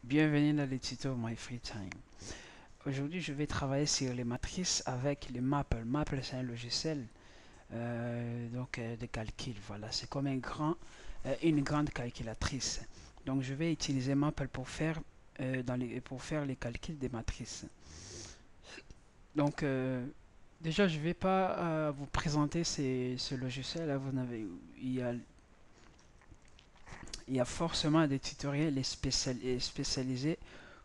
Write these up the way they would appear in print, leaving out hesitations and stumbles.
Bienvenue dans le tuto My Free Time. Aujourd'hui, je vais travailler sur les matrices avec les Maple. Maple, c'est un logiciel de calcul. Voilà, c'est comme une grande calculatrice. Donc, je vais utiliser Maple pour faire les calculs des matrices. Donc, déjà, je ne vais pas vous présenter ce logiciel. Là, il y a forcément des tutoriels spécialisés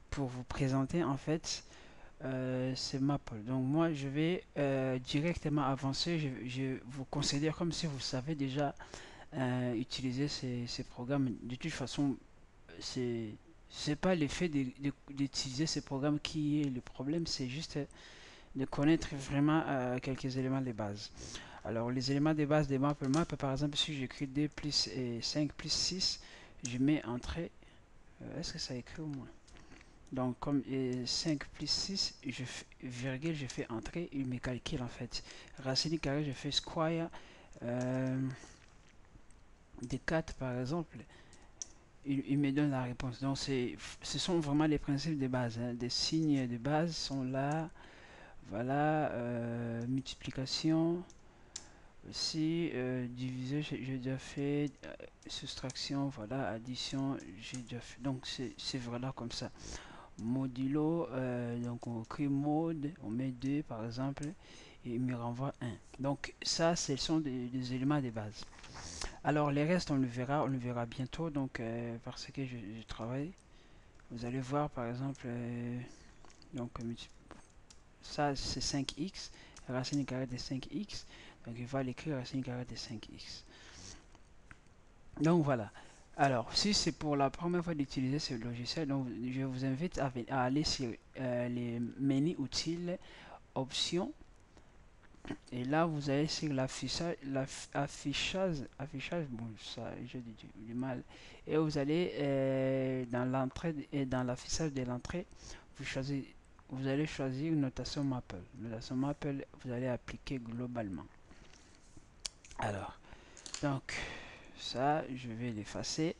pour vous présenter en fait c'est Maple. Donc moi je vais directement avancer. Je vous considère comme si vous savez déjà utiliser ces programmes. De toute façon, c'est c'est pas l'effet d'utiliser ces programmes qui est le problème, c'est juste de connaître vraiment quelques éléments de base. Alors les éléments de base des Maple, par exemple, si j'écris 2 plus 5 plus 6, je mets entrée. Est-ce que ça écrit au moins? Donc, comme 5 plus 6, virgule, je fais entrer, il me calcule en fait. Racine carrée, je fais square euh, de 4 par exemple, il me donne la réponse. Donc, ce sont vraiment les principes de base. Hein. Des signes de base sont là. Voilà, multiplication. Aussi, diviser, j'ai déjà fait. Soustraction, voilà, addition, j'ai déjà fait. Donc, c'est voilà comme ça. Modulo, donc on crée mode, on met 2 par exemple, et il me renvoie 1. Donc ça, ce sont des éléments de base. Alors les restes, on le verra bientôt, donc parce que je travaille. Vous allez voir par exemple, donc ça c'est 5x, racine carrée de 5x, donc il va l'écrire racine carrée de 5x. Donc voilà. Alors, si c'est pour la première fois d'utiliser ce logiciel, donc je vous invite à aller sur les menus utiles, options, et là vous allez sur l'affichage, bon, ça, j'ai du mal, et vous allez dans l'entrée et dans l'affichage de l'entrée, vous allez choisir une notation Maple. Notation Maple, vous allez appliquer globalement. Alors, donc ça, je vais l'effacer.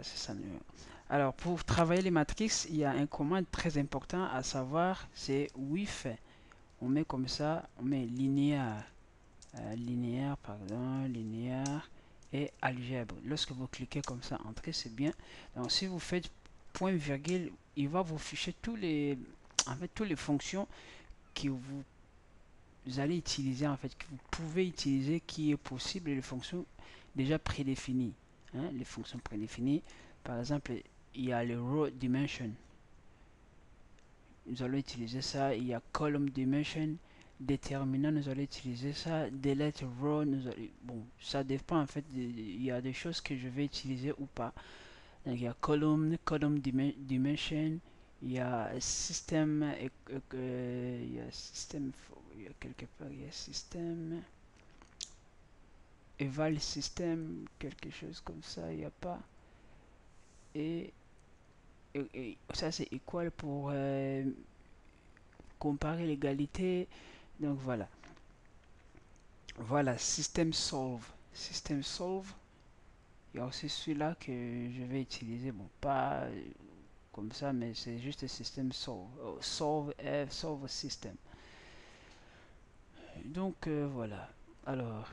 Ça Alors, pour travailler les matrices, il y a un commande très important à savoir, c'est with. On met comme ça, on met linéaire, linéaire et algèbre. Lorsque vous cliquez comme ça, entrer, c'est bien. Donc, si vous faites point virgule, il va vous ficher toutes les fonctions que vous allez utiliser, en fait, que vous pouvez utiliser, qui est possible, et les fonctions déjà prédéfinies. Hein, les fonctions prédéfinies, par exemple, il y a le row dimension. Nous allons utiliser ça. Il y a column dimension, déterminant. Nous allons utiliser ça. Delete row. Bon, ça dépend en fait. Il y a des choses que je vais utiliser ou pas. Donc, il y a column dimension. Il y a système. Il y a système. Il y a quelque part. Il y a système. Eval système. Quelque chose comme ça. Il n'y a pas. Et ça c'est équal pour comparer l'égalité. Donc voilà. Voilà, system solve. System solve. Il y a aussi celui-là que je vais utiliser. Bon, pas comme ça, mais c'est juste system solve. Solve system. Donc voilà. Alors,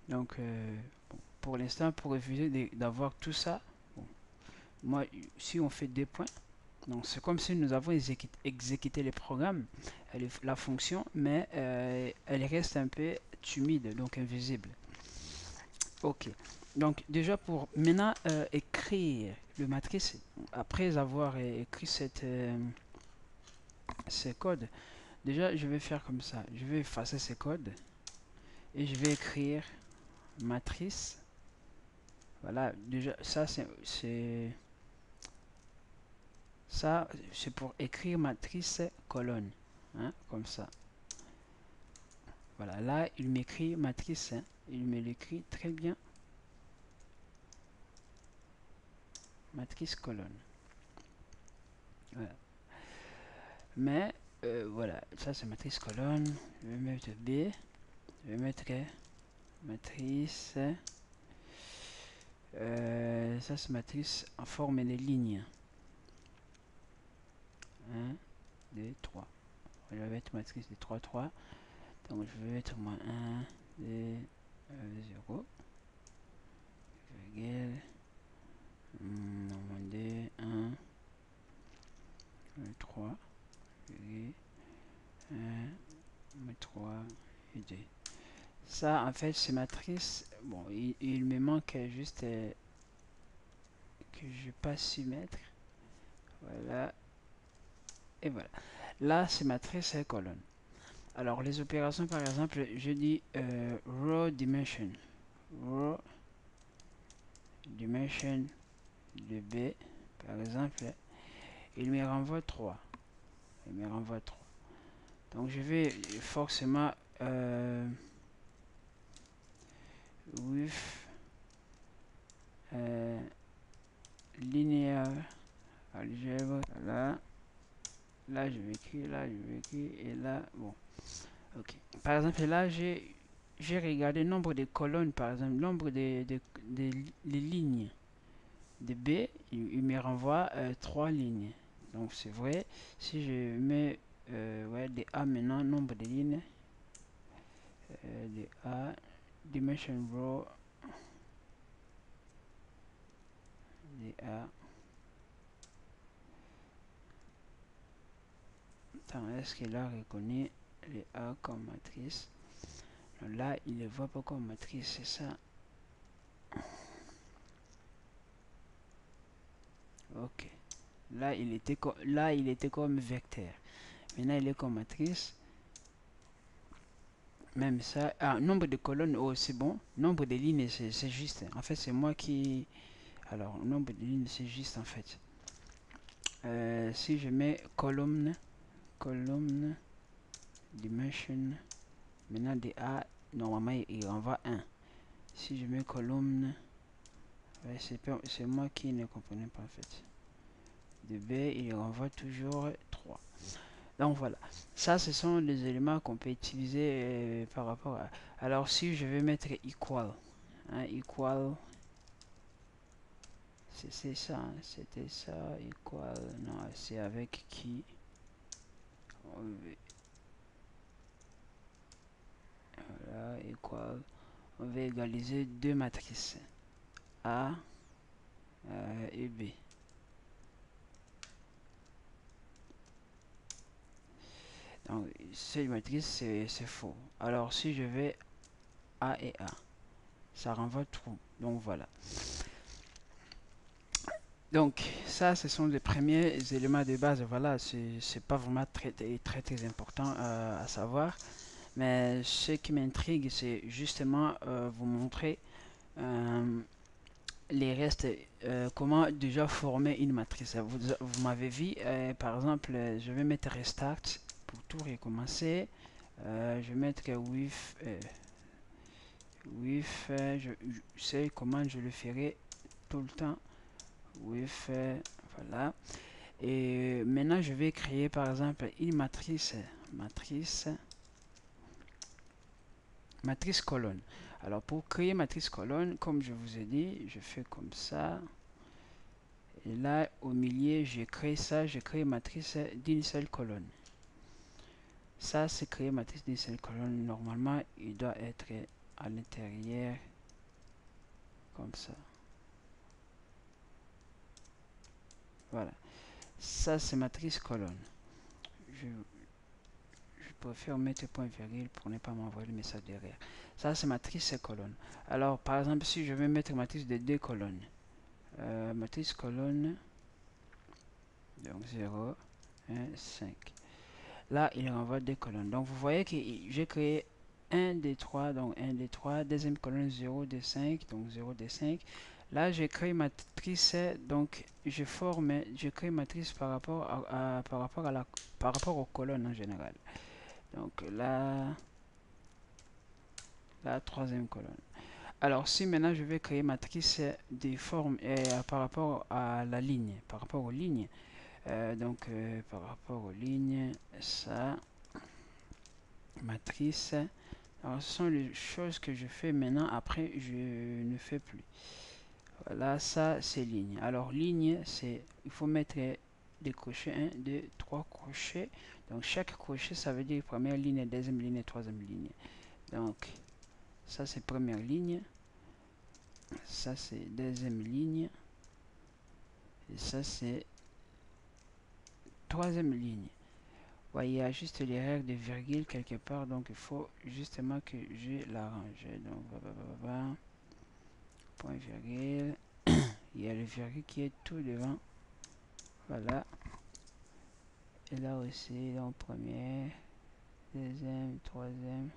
donc bon, pour l'instant, pour éviter d'avoir tout ça, bon, moi, si on fait des points, donc c'est comme si nous avons exécuté le programme, la fonction, mais elle reste un peu timide, donc invisible. Ok. Donc déjà pour maintenant écrire le matrice, après avoir écrit ces codes, déjà je vais faire comme ça. Je vais effacer ces codes et je vais écrire matrice. Voilà, déjà ça c'est pour écrire matrice colonne, hein, comme ça. Voilà, là il m'écrit matrice, hein, il me l'écrit très bien, matrice colonne. Voilà. Mais voilà, ça c'est matrice colonne. Je vais mettre B, je vais mettre matrice Ça c'est matrice en forme de lignes. 1, 2, 3. Je vais mettre matrice de 3, 3. Donc je vais mettre moins 1, 2, 0. Égal. Moins 2, 1, 3. 1, 3 et 2. Ça, en fait, ces matrices, bon, il me manque juste que je n'ai pas su mettre. Voilà. Et voilà. Là, c'est matrice et colonne. Alors, les opérations, par exemple, je dis row dimension. Row dimension de B, par exemple, il me renvoie 3. Il me renvoie 3. Donc, je vais forcément with linéaire algèbre. Là, je vais écrire, là, je vais écrire, et là, bon. Ok. Par exemple, là, j'ai regardé le nombre de colonnes, par exemple, le nombre de lignes de B, il me renvoie 3 lignes. Donc, c'est vrai. Si je mets ouais, des A maintenant, nombre de lignes, des A, dimension row, des A. Attends, est-ce qu'il a reconnu les A comme matrice? Donc là, il ne les voit pas comme matrice, c'est ça. Ok. Là, il était comme vecteur. Maintenant, il est comme matrice. Même ça. Ah, nombre de colonnes, oh, c'est bon. Nombre de lignes, c'est juste. En fait, c'est moi qui... Alors, nombre de lignes, c'est juste, en fait. Si je mets colonne, dimension, maintenant des A, normalement, il renvoie 1. Si je mets colonne, ouais, c'est moi qui ne comprenais pas, en fait. De B, il renvoie toujours 3. Donc voilà, ça ce sont les éléments qu'on peut utiliser par rapport à... Alors si je vais mettre equal, hein, equal, c'est ça, hein, c'était ça, equal, non, c'est avec qui, voilà, equal, on va égaliser deux matrices, A et B. Donc cette matrice c'est faux. Alors si je vais A et A, ça renvoie true, donc voilà. Donc, ça, ce sont les premiers éléments de base. Voilà, c'est pas vraiment très important à savoir. Mais ce qui m'intrigue, c'est justement vous montrer euh, les restes, comment déjà former une matrice. Vous m'avez vu, par exemple, je vais mettre restart pour tout recommencer. Je vais mettre with, je sais comment je le ferai tout le temps. With, voilà. Et maintenant, je vais créer par exemple une matrice colonne. Alors, pour créer matrice colonne, comme je vous ai dit, je fais comme ça. Et là, au milieu, je crée ça, je crée matrice d'une seule colonne. Ça, c'est créer matrice d'une seule colonne. Normalement, il doit être à l'intérieur, comme ça. Voilà. Ça, c'est matrice colonne. Je préfère mettre point virgule pour ne pas m'envoyer le message derrière. Ça, c'est matrice et colonne. Alors, par exemple, si je veux mettre matrice de deux colonnes, matrice colonne, donc 0, 1, 5. Là, il renvoie deux colonnes. Donc, vous voyez que j'ai créé 1 des 3, donc 1 des 3, deuxième colonne 0 des 5, donc 0 des 5. Là, j'ai créé matrice, donc je crée matrice par rapport par rapport aux colonnes en général. Donc là, la troisième colonne. Alors, si maintenant je vais créer matrice des formes par rapport à la ligne, par rapport aux lignes, par rapport aux lignes, ça, matrice. Alors, ce sont les choses que je fais maintenant, après je ne fais plus. Voilà, ça c'est ligne. Alors ligne, c'est, il faut mettre des crochets, 1, 2, 3 crochets. Donc chaque crochet, ça veut dire première ligne, deuxième ligne, troisième ligne. Donc ça c'est première ligne, ça c'est deuxième ligne, et ça c'est troisième ligne. Ouais, il y a juste les règles de virgule quelque part, donc il faut justement que je l'arrange. Donc, point virgule. Il y a le virgule qui est tout devant. Voilà. Et là aussi, donc première, deuxième, troisième,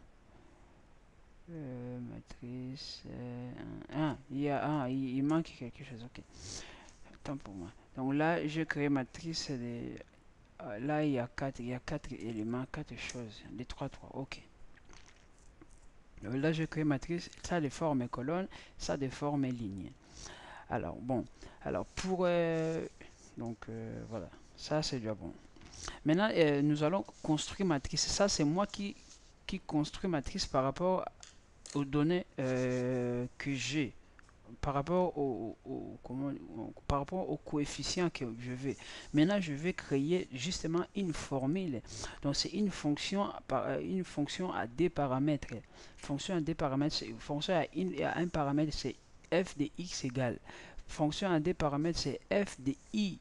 matrice. Il manque quelque chose. Ok. Attends pour moi. Donc là, je crée matrice de. Là, il y a quatre éléments, quatre choses. Les 3, 3. Ok. Donc là, je crée matrice. Ça déforme colonne, ça déforme ligne. Alors, bon. Alors, pour. Voilà. Ça, c'est déjà bon. Maintenant, nous allons construire matrice. Ça, c'est moi qui construis matrice par rapport aux données que j'ai, par rapport par rapport au coefficient que je vais. Maintenant, je vais créer justement une formule. Donc, c'est une fonction à des paramètres. Fonction à des paramètres, fonction à un paramètre, c'est f de x égale. Fonction à des paramètres, c'est f de i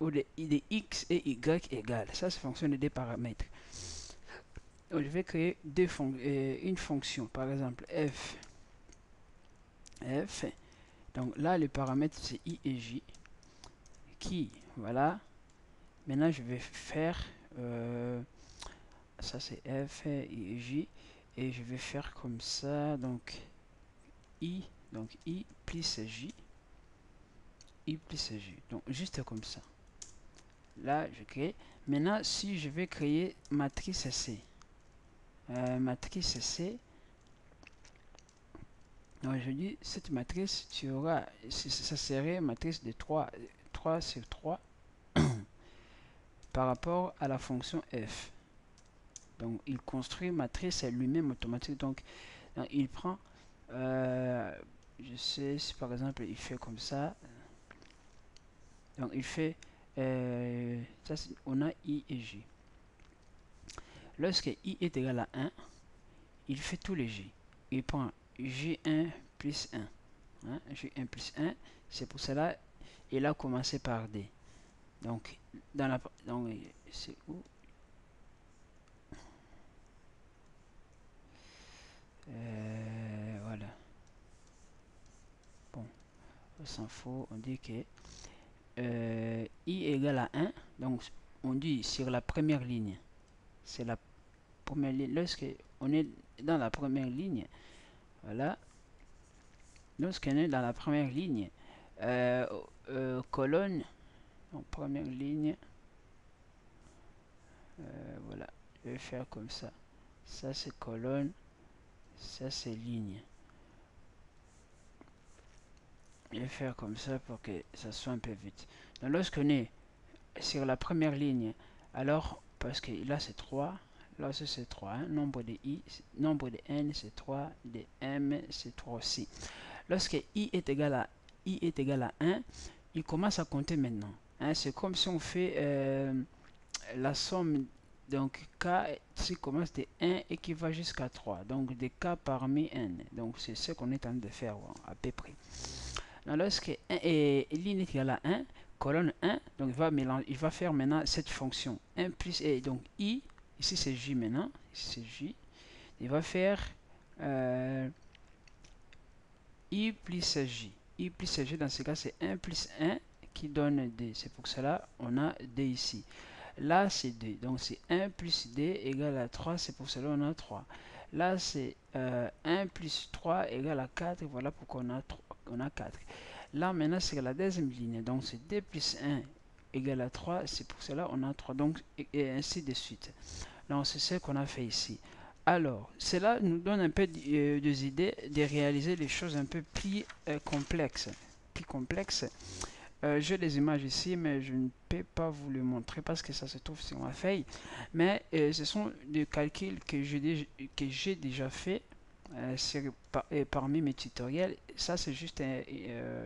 ou de x et y égale. Ça, c'est fonction de des paramètres. Donc, je vais créer une fonction, par exemple f. Donc là, les paramètres, c'est i et j. Qui, voilà. Maintenant, je vais faire, ça c'est f, i et j. Et je vais faire comme ça, donc i plus j. I plus j. Donc juste comme ça. Là, je crée. Maintenant, si je vais créer matrice C. Matrice C. Donc, je dis, cette matrice, tu auras, ça serait matrice de 3 sur 3 par rapport à la fonction f. Donc, il construit matrice lui-même automatique. Donc, il prend, je sais, si par exemple, il fait comme ça. Donc, il fait, ça, on a i et j. Lorsque i est égal à 1, il fait tous les j. Il prend j1 plus 1. Hein, j1 plus 1, c'est pour cela il a commencé par d. Donc, c'est où voilà. Bon, on s'en fout. On dit que i égale à 1. Donc, on dit sur la première ligne. C'est la première ligne. Lorsque on est dans la première ligne, voilà. Lorsqu'on est dans la première ligne, colonne, donc première ligne, voilà. Je vais faire comme ça. Ça, c'est colonne. Ça, c'est ligne. Je vais faire comme ça pour que ça soit un peu vite. Donc, lorsqu'on est sur la première ligne, alors, parce que là, c'est 3. Là, c'est 3. Hein, nombre de i, nombre de n, c'est 3. De m, c'est 3 aussi. Lorsque i est égal à 1, il commence à compter maintenant. Hein, c'est comme si on fait la somme. Donc, k qui commence de 1 et qui va jusqu'à 3. Donc, de k parmi n. Donc, c'est ce qu'on est en train de faire, bon, à peu près. Donc, lorsque 1 est ligne est égal à 1, colonne 1, donc il va faire maintenant cette fonction. 1 plus, et donc i, ici c'est j maintenant, ici c'est j. Il va faire i plus j. I plus j, dans ce cas, c'est 1 plus 1 qui donne d. C'est pour cela on a d ici. Là, c'est 2. Donc, c'est 1 plus d égale à 3. C'est pour cela on a 3. Là, c'est 1 plus 3 égale à 4. Voilà pourquoi on a 4. Là, maintenant, c'est la deuxième ligne. Donc, c'est d plus 1 égale à 3. C'est pour cela on a 3. Donc, et ainsi de suite. Donc, c'est ce qu'on a fait ici. Alors, cela nous donne un peu des idées de réaliser les choses un peu plus complexes. J'ai des images ici, mais je ne peux pas vous le montrer parce que ça se trouve sur ma feuille. Mais ce sont des calculs que j'ai déjà fait. parmi mes tutoriels. Ça, c'est juste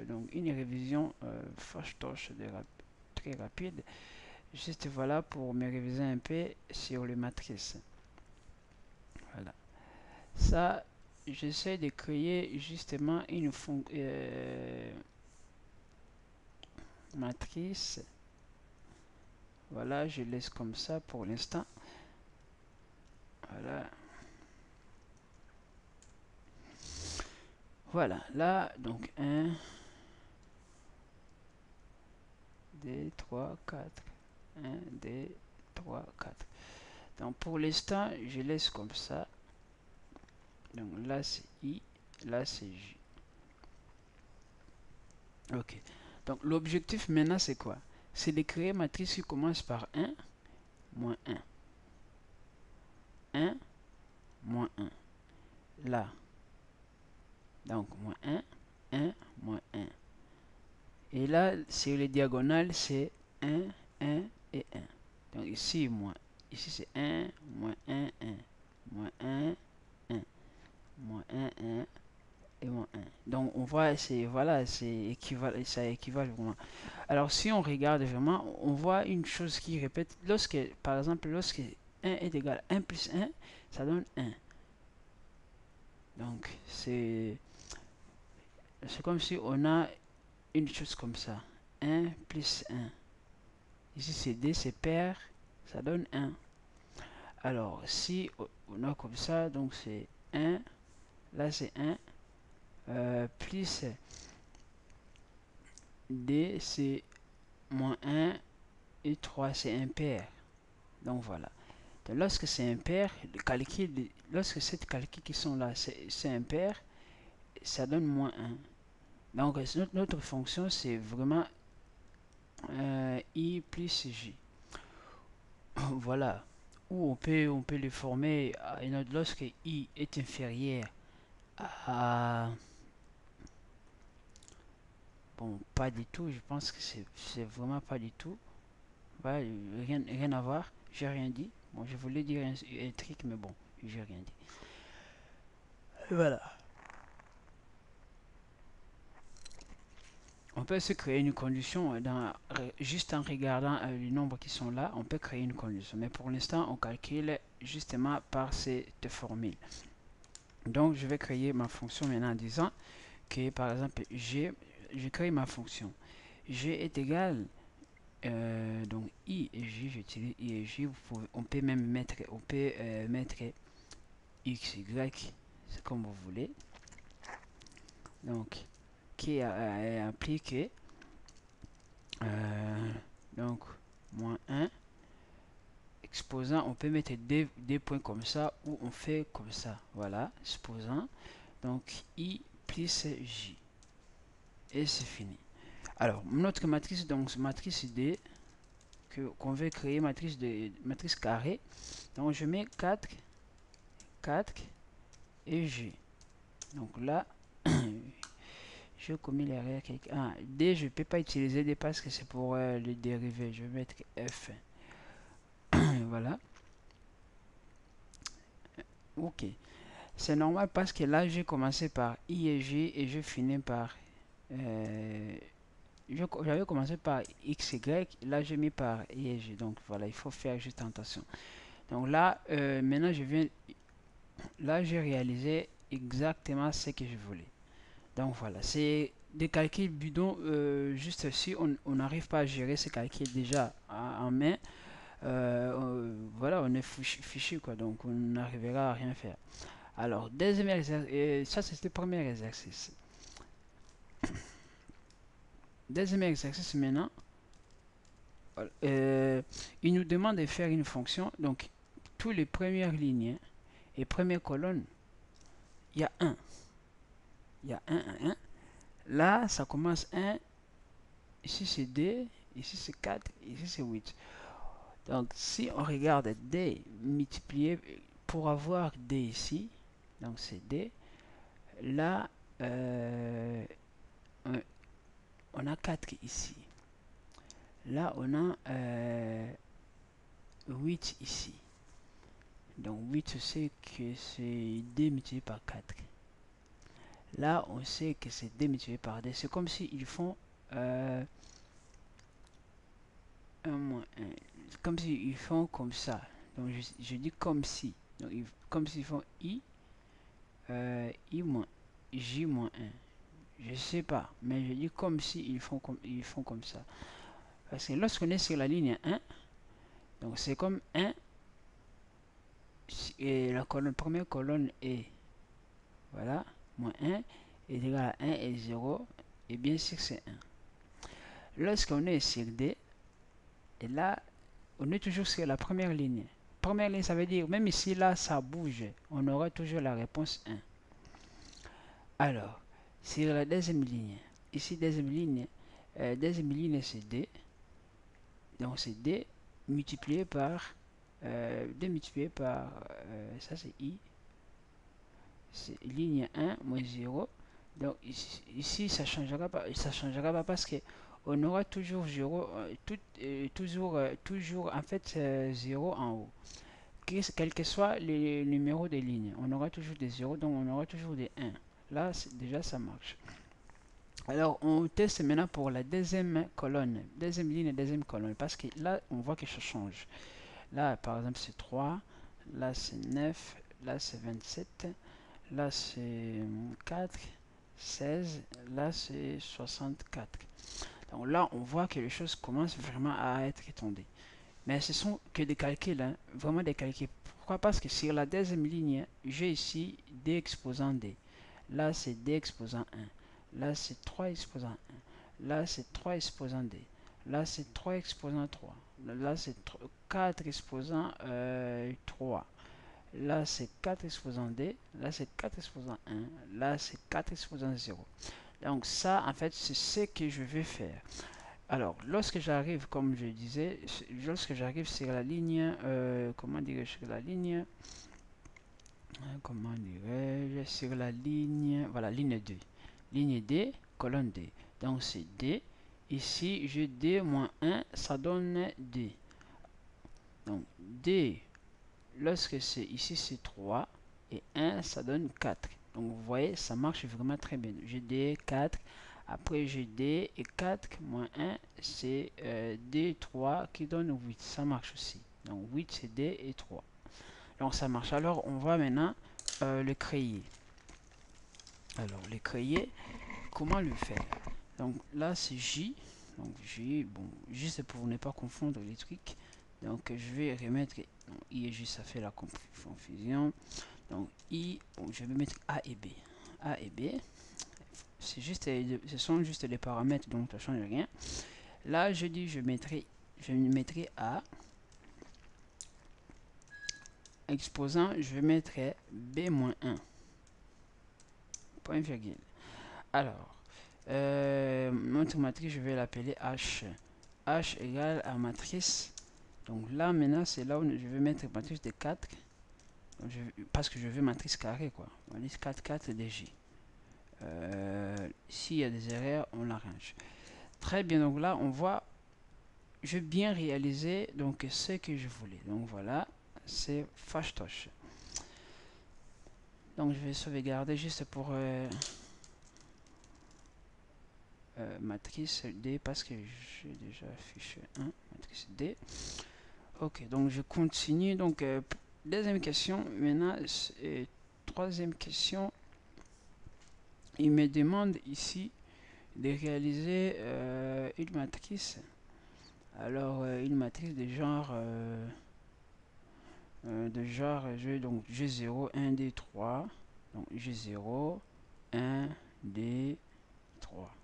donc une révision flash torche très rapide. Juste voilà pour me réviser un peu sur les matrices. Voilà. Ça, j'essaie de créer justement une matrice. Voilà, je laisse comme ça pour l'instant. Voilà. Voilà, là, donc 1, 2, 3, 4. 1, 2, 3, 4. Donc pour l'instant, je laisse comme ça. Donc là, c'est I, là, c'est J. Ok. Donc l'objectif maintenant, c'est quoi? C'est de créer une matrice qui commence par 1, moins 1. 1, moins 1. Là. Donc moins 1, 1, moins 1. Et là, sur les diagonales, c'est 1, 1 et 1. Donc ici, moins. Ici, c'est 1, moins 1, 1. Moins 1, 1. Moins 1, 1. Et moins 1. Donc on voit, voilà, ça équivalent vraiment. Alors si on regarde vraiment, on voit une chose qui répète. Par exemple, lorsque 1 est égal à 1 plus 1, ça donne 1. Donc c'est comme si on a une chose comme ça. 1 plus 1. Ici c'est D, c'est pair, ça donne 1. Alors si on a comme ça, donc c'est 1, là c'est 1, plus D c'est moins 1 et 3 c'est impair. Donc voilà. Donc, lorsque c'est impair, lorsque cette calcul qui sont là c'est impair, ça donne moins 1. Donc notre fonction c'est vraiment I plus J. Voilà. Ou on peut le former à une autre lorsque I est inférieur à... Bon, pas du tout, je pense que c'est vraiment pas du tout. Voilà, rien à voir, j'ai rien dit. Bon, je voulais dire un truc, mais bon, j'ai rien dit. Voilà. On peut se créer une condition juste en regardant les nombres qui sont là, on peut créer une condition. Mais pour l'instant, on calcule justement par cette formule. Donc, je vais créer ma fonction maintenant en disant que, par exemple, je crée ma fonction. G est égal, donc I et J, j'utilise I et J. On peut même mettre, X, Y, c'est comme vous voulez. Donc, qui est appliqué. Donc, moins 1. Exposant, on peut mettre des points comme ça ou on fait comme ça. Voilà, exposant. Donc, I plus J. Et c'est fini. Alors, notre matrice, donc matrice D, qu'on veut créer, matrice carrée. Donc, je mets 4, 4 et G. Donc là, je commis l'erreur. D, je ne peux pas utiliser D parce que c'est pour le dérivé. Je vais mettre F. Voilà. Ok. C'est normal parce que là, j'ai commencé par I et J et je finis par... j'avais commencé par X, Y. Là, j'ai mis par I et J. Donc voilà, il faut faire juste attention. Donc là, maintenant, là, j'ai réalisé exactement ce que je voulais. Donc voilà, c'est des calculs bidons. Juste si on n'arrive pas à gérer ces calculs déjà en main, voilà, on est fichu quoi. Donc on n'arrivera à rien faire. Alors, deuxième exercice, ça c'était le premier exercice. Deuxième exercice maintenant, il nous demande de faire une fonction. Donc, toutes les premières lignes et premières colonnes, il y a 1. Il y a 1, 1, 1. Là, ça commence 1. Ici, c'est 2. Ici, c'est 4. Ici, c'est 8. Donc, si on regarde D multiplié pour avoir D ici, donc c'est D. Là, on a 4 ici. Là, on a 8 ici. Donc 8, on sait que c'est d multiplié par 4. Là, on sait que c'est d multiplié par d. C'est comme s'ils font 1 moins 1. Comme s'ils font comme ça. Donc je dis comme si. Donc, comme s'ils font i moins j moins 1. Je sais pas, mais je dis comme si ils font comme ça. Parce que lorsqu'on est sur la ligne 1, donc c'est comme 1, et la première colonne est, voilà, moins 1 est égal à 1 et 0, et bien sûr c'est 1. Lorsqu'on est sur D, et là, on est toujours sur la première ligne. Première ligne, ça veut dire, même ici, là, ça bouge, on aura toujours la réponse 1. Alors, sur la deuxième ligne, ici, deuxième ligne c'est D. Donc, c'est D multiplié par, ça c'est I, c'est ligne 1 moins 0. Donc, ici ça changera pas parce que on aura toujours 0, toujours en fait 0 en haut. Quel que soit le numéro des lignes, on aura toujours des 0, donc on aura toujours des 1. Là, déjà, ça marche. Alors, on teste maintenant pour la deuxième colonne, deuxième ligne et deuxième colonne, parce que là, on voit que ça change. Là, par exemple, c'est 3, là, c'est 9, là, c'est 27, là, c'est 4, 16, là, c'est 64. Donc là, on voit que les choses commencent vraiment à être étendues. Mais ce sont que des calculs, hein, vraiment des calculs. Pourquoi? Parce que sur la deuxième ligne, j'ai ici d exposant d. Là, c'est d exposant 1. Là, c'est 3 exposant 1. Là, c'est 3 exposant d. Là, c'est 3 exposant 3. Là, c'est 4 exposant 3. Là, c'est 4 exposant d. Là, c'est 4 exposant 1. Là, c'est 4 exposant 0. Donc ça, en fait, c'est ce que je vais faire. Alors, lorsque j'arrive, comme je disais, lorsque j'arrive sur la ligne, comment dirais-je, sur la ligne, comment dirais-je, sur la ligne, voilà, ligne 2. Ligne D, colonne D. Donc c'est D. Ici, j'ai D moins 1, ça donne D. Donc D, lorsque c'est ici, c'est 3, et 1, ça donne 4. Donc vous voyez, ça marche vraiment très bien. J'ai D, 4. Après, j'ai D et 4 moins 1, c'est D3 qui donne 8. Ça marche aussi. Donc 8, c'est D et 3. Donc ça marche. Alors, on va maintenant le créer. Alors, le créer, comment le faire? Donc là, c'est J. Donc J, bon, juste pour ne pas confondre les trucs. Donc je vais remettre I et J, ça fait la confusion. Donc I, bon, je vais mettre A et B. A et B. C'est juste, ce sont juste les paramètres, donc ça ne change rien. Là, je dis, je mettrai A. Exposant, je mettrai B-1. Point virgule. Alors, notre matrice, je vais l'appeler H. H égale à matrice. Donc là, maintenant, c'est là où je vais mettre matrice de 4. Parce que je veux matrice carrée, quoi. Matrice 4, 4 dj. S'il y a des erreurs, on l'arrange. Très bien, donc là, on voit, je vais bien réaliser donc ce que je voulais. Donc voilà, c'est Fashtosh. Donc je vais sauvegarder juste pour matrice D parce que j'ai déjà affiché 1, matrice D. Ok, donc je continue. Donc deuxième question, maintenant, troisième question. Il me demande ici de réaliser une matrice. Alors, une matrice de genre donc G0, 1, D, 3. Donc G0, 1, D, 3.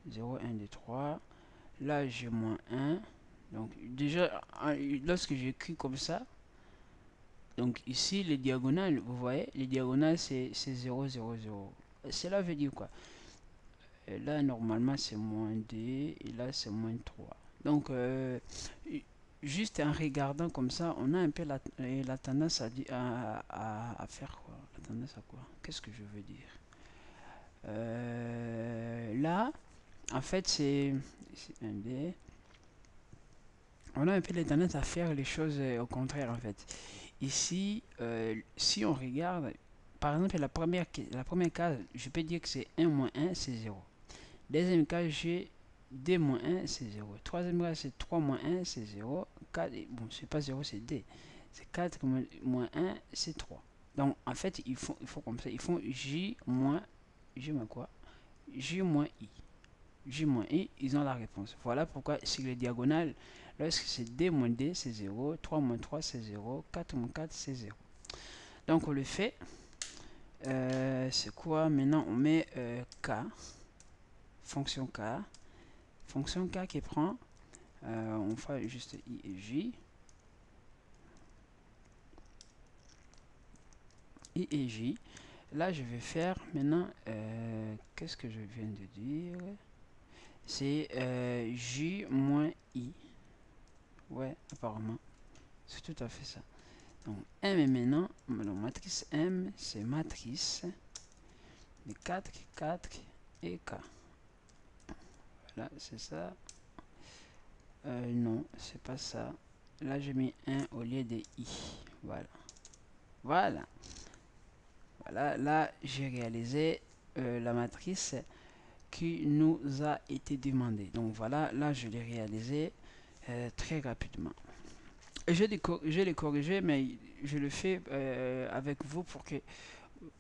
0, 1, D, 3. Là, j'ai moins 1. Donc, déjà, lorsque j'écris comme ça, donc ici, les diagonales, vous voyez, les diagonales, c'est 0, 0, 0. Cela veut dire quoi? Et là, normalement, c'est moins 2, et là, c'est moins 3. Donc, juste en regardant comme ça, on a un peu la tendance à faire quoi? La tendance à quoi? Qu'est-ce que je veux dire? Là, en fait, c'est un D. On a un peu la tendance à faire les choses au contraire, en fait. ici, si on regarde, par exemple, la première case, je peux dire que c'est 1 moins 1, c'est 0. Deuxième case, j'ai 2 moins 1, c'est 0. Troisième case, c'est 3 moins 1, c'est 0. 4, bon, c'est pas 0, c'est D. C'est 4 moins 1, c'est 3. Donc, en fait, ils font comme ça. Ils font J moins, J moins quoi? J moins I. J moins I, ils ont la réponse. Voilà pourquoi sur les diagonales, lorsque c'est D moins D, c'est 0. 3 moins 3, c'est 0. 4 moins 4, c'est 0. Donc, on le fait. C'est quoi? Maintenant, on met K. Fonction K. Fonction K qui prend, on fait juste I et J. I et J. Là, je vais faire maintenant, qu'est-ce que je viens de dire? C'est J moins I. Ouais, apparemment. C'est tout à fait ça. Donc, M est maintenant, donc, matrice M, c'est matrice de 4, 4 et K. Voilà, c'est ça. Non, c'est pas ça. Là, j'ai mis 1 au lieu de I. Voilà. Voilà. Voilà, là, j'ai réalisé la matrice qui nous a été demandée. Donc voilà, là, je l'ai réalisé très rapidement. Je l'ai corrigé, mais je le fais avec vous pour que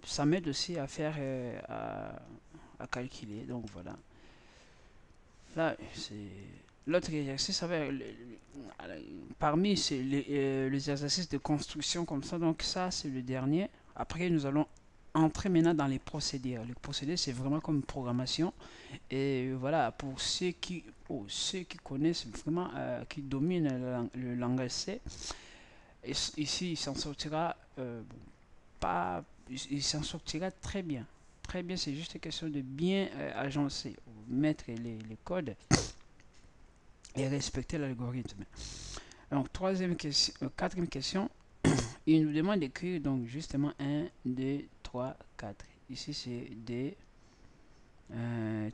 ça m'aide aussi à faire, à calculer. Donc voilà. Là, c'est l'autre exercice. Ça va, parmi les exercices de construction comme ça, donc ça, c'est le dernier. Après, nous allons entrer maintenant dans les procédés. Les procédés, c'est vraiment comme programmation. Et voilà, pour ceux qui connaissent vraiment, qui dominent le langage C, ici, il s'en sortira bon, pas, il s'en sortira très bien. Très bien, c'est juste une question de bien agencer, mettre les codes et respecter l'algorithme. Donc, quatrième question, il nous demande d'écrire donc justement 1, 2, 3, 4. Ici, c'est D,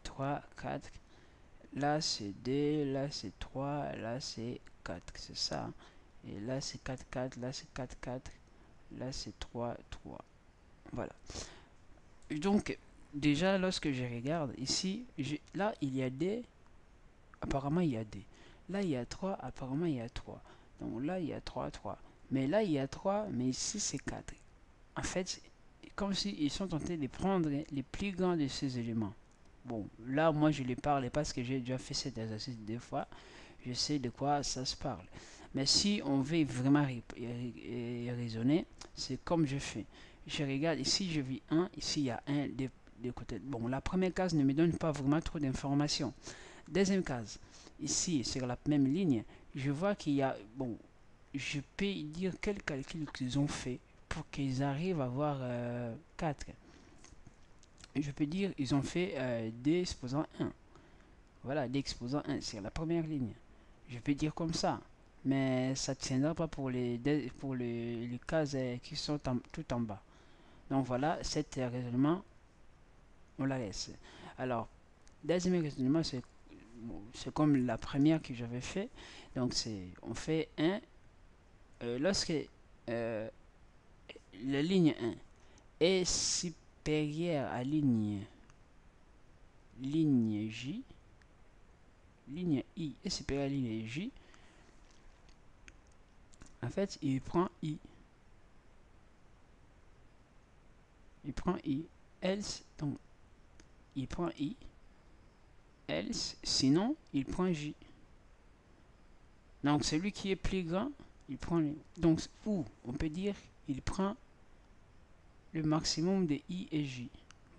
3, 4. Là, c'est D, là, c'est 3, là, c'est 4. C'est ça. Et là, c'est 4, 4, là, c'est 4, 4. Là, c'est 3, 3. Voilà. Donc, déjà, lorsque je regarde ici, là, il y a D. Apparemment, il y a D. Là, il y a 3. Apparemment, il y a 3. Donc là, il y a 3, 3. Mais là, il y a 3, mais ici, c'est 4. En fait, comme s'ils sont tentés de prendre les plus grands de ces éléments. Bon, là, moi, je les parle parce que j'ai déjà fait cet exercice deux fois. Je sais de quoi ça se parle. Mais si on veut vraiment raisonner, c'est comme je fais. Je regarde ici, je vis 1, ici il y a 1 de côté. Bon, la première case ne me donne pas vraiment trop d'informations. Deuxième case, ici sur la même ligne, je vois qu'il y a, bon, je peux dire quel calcul qu'ils ont fait pour qu'ils arrivent à avoir 4. Je peux dire ils ont fait D exposant 1. Voilà, D exposant 1 sur la première ligne. Je peux dire comme ça. Mais ça ne tiendra pas pour les cases qui sont tout en bas. Donc voilà, cet raisonnement, on la laisse. Alors, deuxième raisonnement, c'est comme la première que j'avais fait. Donc on fait 1. Lorsque la ligne 1 est supérieure à ligne J, ligne I est supérieure à ligne J, en fait, il prend I. Il prend I. Else, donc, il prend I. Else, sinon, il prend J. Donc, celui qui est plus grand, il prend... Donc, ou, on peut dire, il prend le maximum de I et J.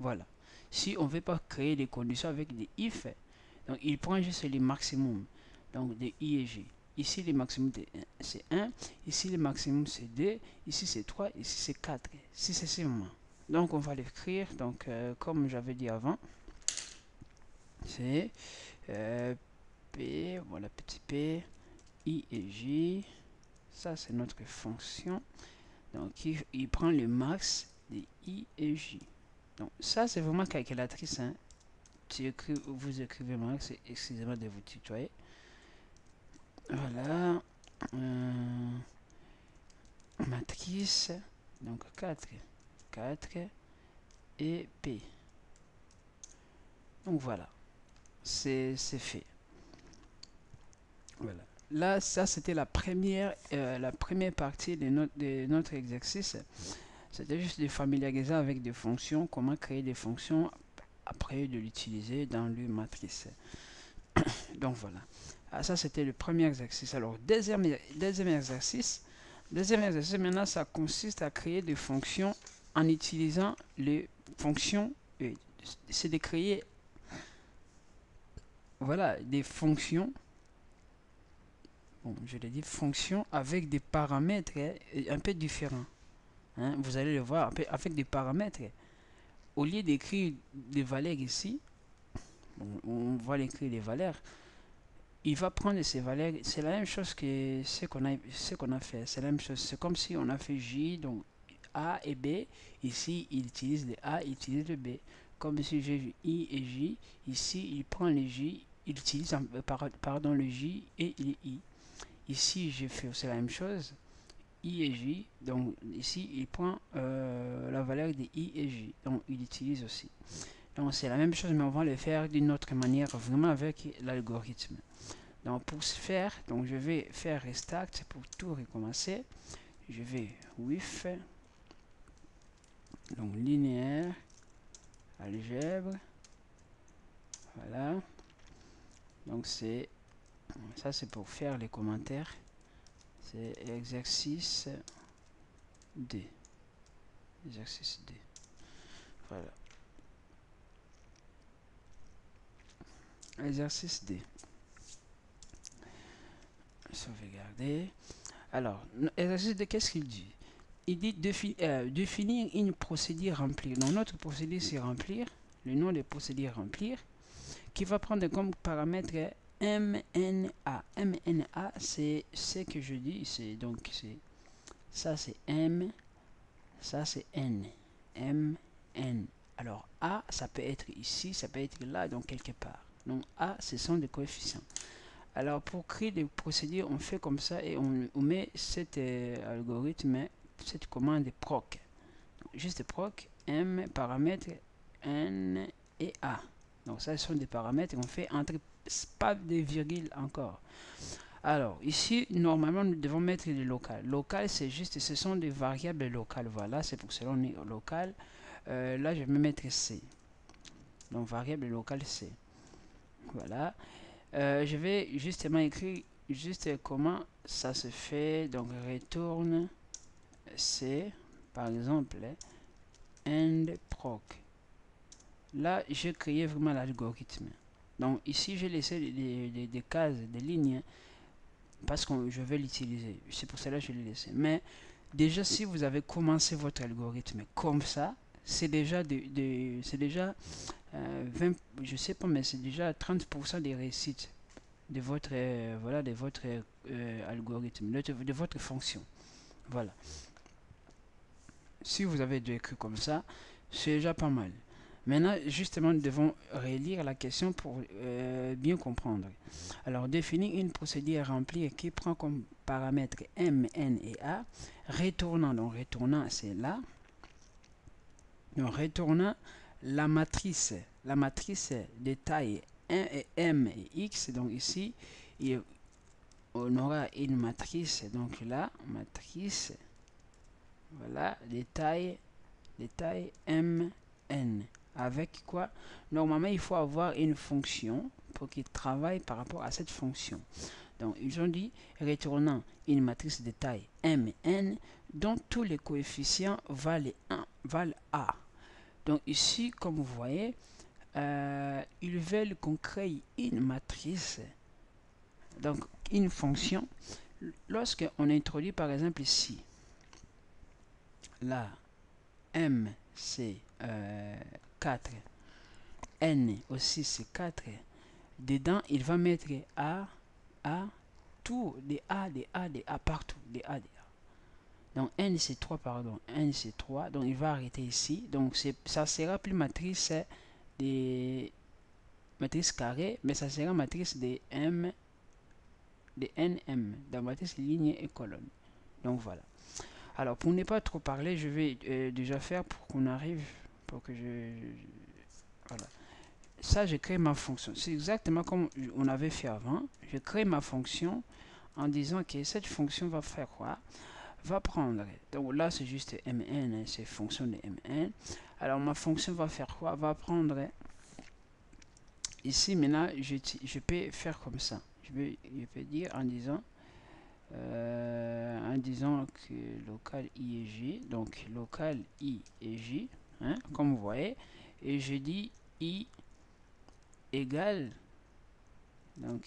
Voilà. Si on ne veut pas créer des conditions avec des if, donc il prend juste les maximums. Donc, de I et J. Ici, le maximum c'est 1. Ici, le maximum c'est 2. Ici, c'est 3. Ici, c'est 4. Successivement. Donc, on va l'écrire. Donc, comme j'avais dit avant, c'est P, voilà, petit p, I et J. Ça, c'est notre fonction. Donc, il prend le max de I et J. Donc, ça, c'est vraiment calculatrice. Hein. Vous écrivez max, excusez-moi de vous tutoyer. Voilà. matrice, donc 4 et P. Donc voilà, c'est fait. Voilà. Là, ça c'était la première partie de notre exercice. C'était juste de familiariser avec des fonctions, comment créer des fonctions après de l'utiliser dans le matrice. Donc voilà. Ah, ça c'était le premier exercice. Alors deuxième exercice. Deuxième exercice, maintenant, ça consiste à créer des fonctions en utilisant les fonctions. C'est de créer, voilà, des fonctions. Bon, je l'ai dit, fonctions avec des paramètres un peu différents. Hein, vous allez le voir avec des paramètres. Au lieu d'écrire des valeurs ici, on va l'écrire des valeurs. Il va prendre ces valeurs. C'est la même chose que ce qu'on a fait. C'est la même chose. C'est comme si on a fait J, donc A et B. Ici, il utilise le A, il utilise le B. Comme si j'ai I et J. Ici, il prend le J, il utilise pardon, le J et le I. Ici, j'ai fait aussi la même chose. I et J. Donc ici, il prend la valeur de I et J. Donc il utilise aussi. Donc c'est la même chose, mais on va le faire d'une autre manière, vraiment avec l'algorithme. Donc pour ce faire, donc je vais faire restart pour tout recommencer. Je vais with, donc linéaire, algèbre, voilà. Donc c'est ça, c'est pour faire les commentaires. C'est exercice D. Exercice D. Voilà. Exercice D. Sauvegarder. Alors, exercice D, qu'est-ce qu'il dit? Il dit définir une procédure remplir. Donc notre procédure c'est remplir, le nom de procédure remplir, qui va prendre comme paramètre MNA. MNA c'est ce que je dis, c'est donc ça c'est M, ça c'est N. M, N. Alors A ça peut être ici, ça peut être là, donc quelque part. Donc A ce sont des coefficients. Alors pour créer des procédures, on fait comme ça et on met cet algorithme, cette commande proc. Juste proc, M, paramètres N et A. Donc ça, ce sont des paramètres qu'on fait entre pas de virgule encore. Alors ici, normalement, nous devons mettre les locales. Local, c'est juste, ce sont des variables locales. Voilà, c'est pour cela qu'on est local. Là, je vais mettre C. Donc variable locale C. Voilà. Je vais justement écrire juste comment ça se fait. Donc retourne C, par exemple, and proc. Là, j'ai créé vraiment l'algorithme. Donc ici, j'ai laissé des cases, des lignes, parce que je vais l'utiliser. C'est pour cela que je l'ai laissé. Mais déjà, si vous avez commencé votre algorithme comme ça, c'est déjà, c'est déjà 20, je sais pas, mais c'est déjà 30% des réussites de votre, voilà, de votre algorithme, de votre fonction. Voilà. Si vous avez deux écrits comme ça, c'est déjà pas mal. Maintenant, justement, nous devons relire la question pour bien comprendre. Alors, définir une procédure à remplir qui prend comme paramètres M, N et A. Retournant, donc retournant, c'est là. Donc, retournant la matrice de taille 1 et M et X. Donc, ici, on aura une matrice, donc là, matrice, voilà, de taille M, N. Avec quoi? Normalement, il faut avoir une fonction pour qu'il travaille par rapport à cette fonction. Donc, ils ont dit retournant une matrice de taille M, N, dont tous les coefficients valent A. Donc, ici, comme vous voyez, ils veulent qu'on crée une matrice, donc une fonction. Lorsqu'on introduit, par exemple, ici, là, M, c'est 4, N aussi c'est 4, dedans il va mettre A, tout, des A partout, des A. Donc N c'est 3, pardon, N c'est 3, donc il va arrêter ici. Donc ça sera plus matrice des matrice carrée, mais ça sera matrice de M, de NM, dans matrice ligne et colonne. Donc voilà. Alors, pour ne pas trop parler, je vais déjà faire pour qu'on arrive, pour que voilà. Ça, je crée ma fonction. C'est exactement comme on avait fait avant. Je crée ma fonction en disant que cette fonction va faire quoi? Va prendre. Donc là, c'est juste mn, c'est fonction de mn. Alors, ma fonction va faire quoi? Va prendre. Ici, maintenant, je peux faire comme ça. Je peux dire en disant que local i et j, donc local i et j, hein, comme vous voyez, et je dis i égale, donc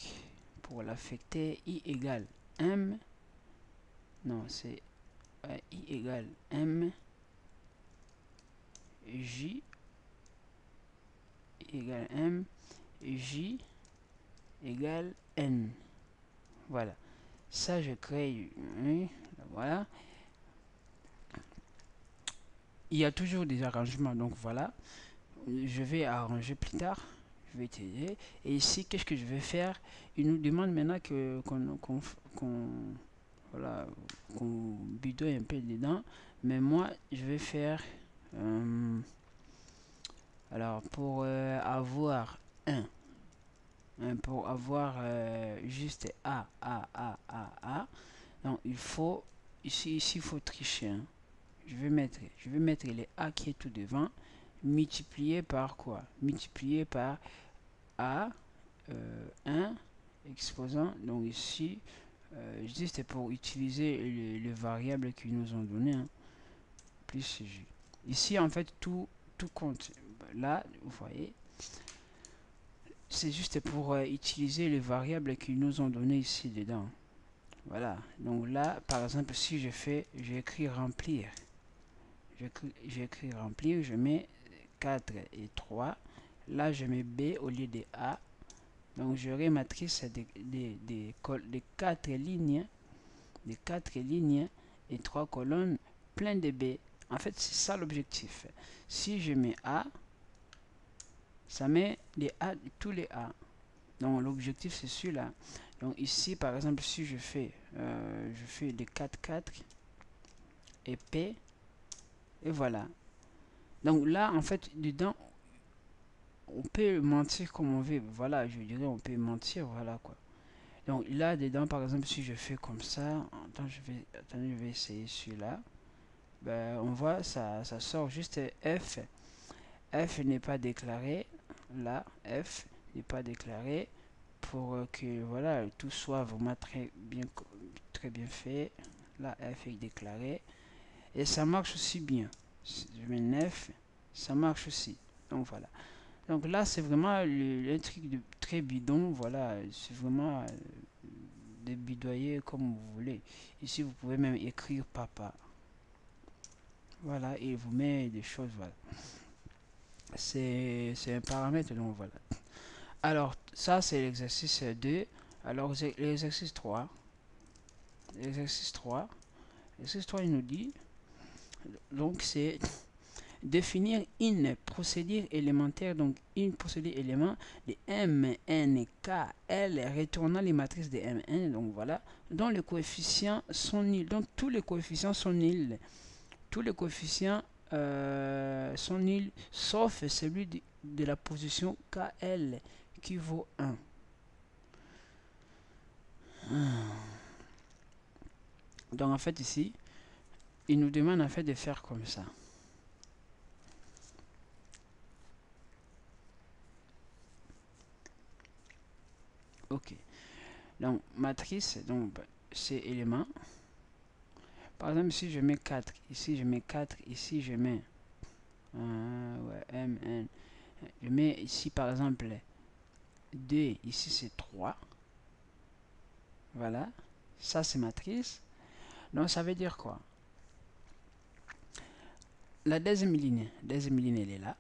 pour l'affecter, i égale m, non, c'est i égale m, j égale m, j égale n. Voilà. Ça, je crée, oui, voilà. Il y a toujours des arrangements, donc voilà. Je vais arranger plus tard. Je vais t'aider. Et ici, qu'est-ce que je vais faire? Il nous demande maintenant voilà, qu'on bidouille un peu dedans. Mais moi, je vais faire... alors, pour avoir un, pour avoir juste A. Donc, il faut... Ici, il faut tricher. Hein. Je vais mettre les A qui est tout devant, multiplié par quoi? Multiplié par A 1 exposant. Donc ici, je dis c'était pour utiliser les variables qu'ils nous ont donné. Hein, plus J. Ici, en fait, tout compte. Là, vous voyez, c'est juste pour utiliser les variables qu'ils nous ont donné ici dedans. Voilà. Donc là, par exemple, si j'écris remplir. J'écris remplir, je mets 4 et 3. Là, je mets B au lieu de A. Donc, j'aurai matrice des 4 lignes, des 4 lignes et 3 colonnes plein de B. En fait, c'est ça l'objectif. Si je mets A, ça met les A, tous les A. Donc, l'objectif, c'est celui-là. Donc, ici, par exemple, si je fais des 4, 4 et P, et voilà. Donc, là, en fait, dedans, on peut mentir comme on veut. Voilà, je dirais, on peut mentir, voilà quoi. Donc là dedans, par exemple, si je fais comme ça, attendez, je vais essayer celui-là. Ben, on voit ça sort juste F. F n'est pas déclaré. Là, F n'est pas déclaré pour que voilà tout soit vraiment très bien fait. Là, F est déclaré et ça marche aussi bien. Je mets 9, ça marche aussi. Donc voilà. Donc là, c'est vraiment un truc de très bidon. Voilà, c'est vraiment de bidoyer comme vous voulez. Ici, vous pouvez même écrire papa. Voilà, et vous met des choses. Voilà. C'est un paramètre, donc voilà. Alors, ça, c'est l'exercice 2. Alors, l'exercice 3. L'exercice 3. L'exercice 3, il nous dit, donc, c'est définir une procédure élémentaire, donc une procédure élément de M, N, K, L retournant les matrices de M, N, donc voilà, dont les coefficients sont nuls. Donc tous les coefficients sont nuls. Tous les coefficients sont nuls, sauf celui de la position KL qui vaut 1. Donc en fait ici, il nous demande en fait de faire comme ça. Ok. Donc matrice, donc c'est élément. Par exemple, si je mets 4, ici je mets 4, ici je mets ouais, M, N. Je mets ici par exemple 2, ici c'est 3. Voilà. Ça c'est matrice. Donc ça veut dire quoi? La deuxième ligne elle est là.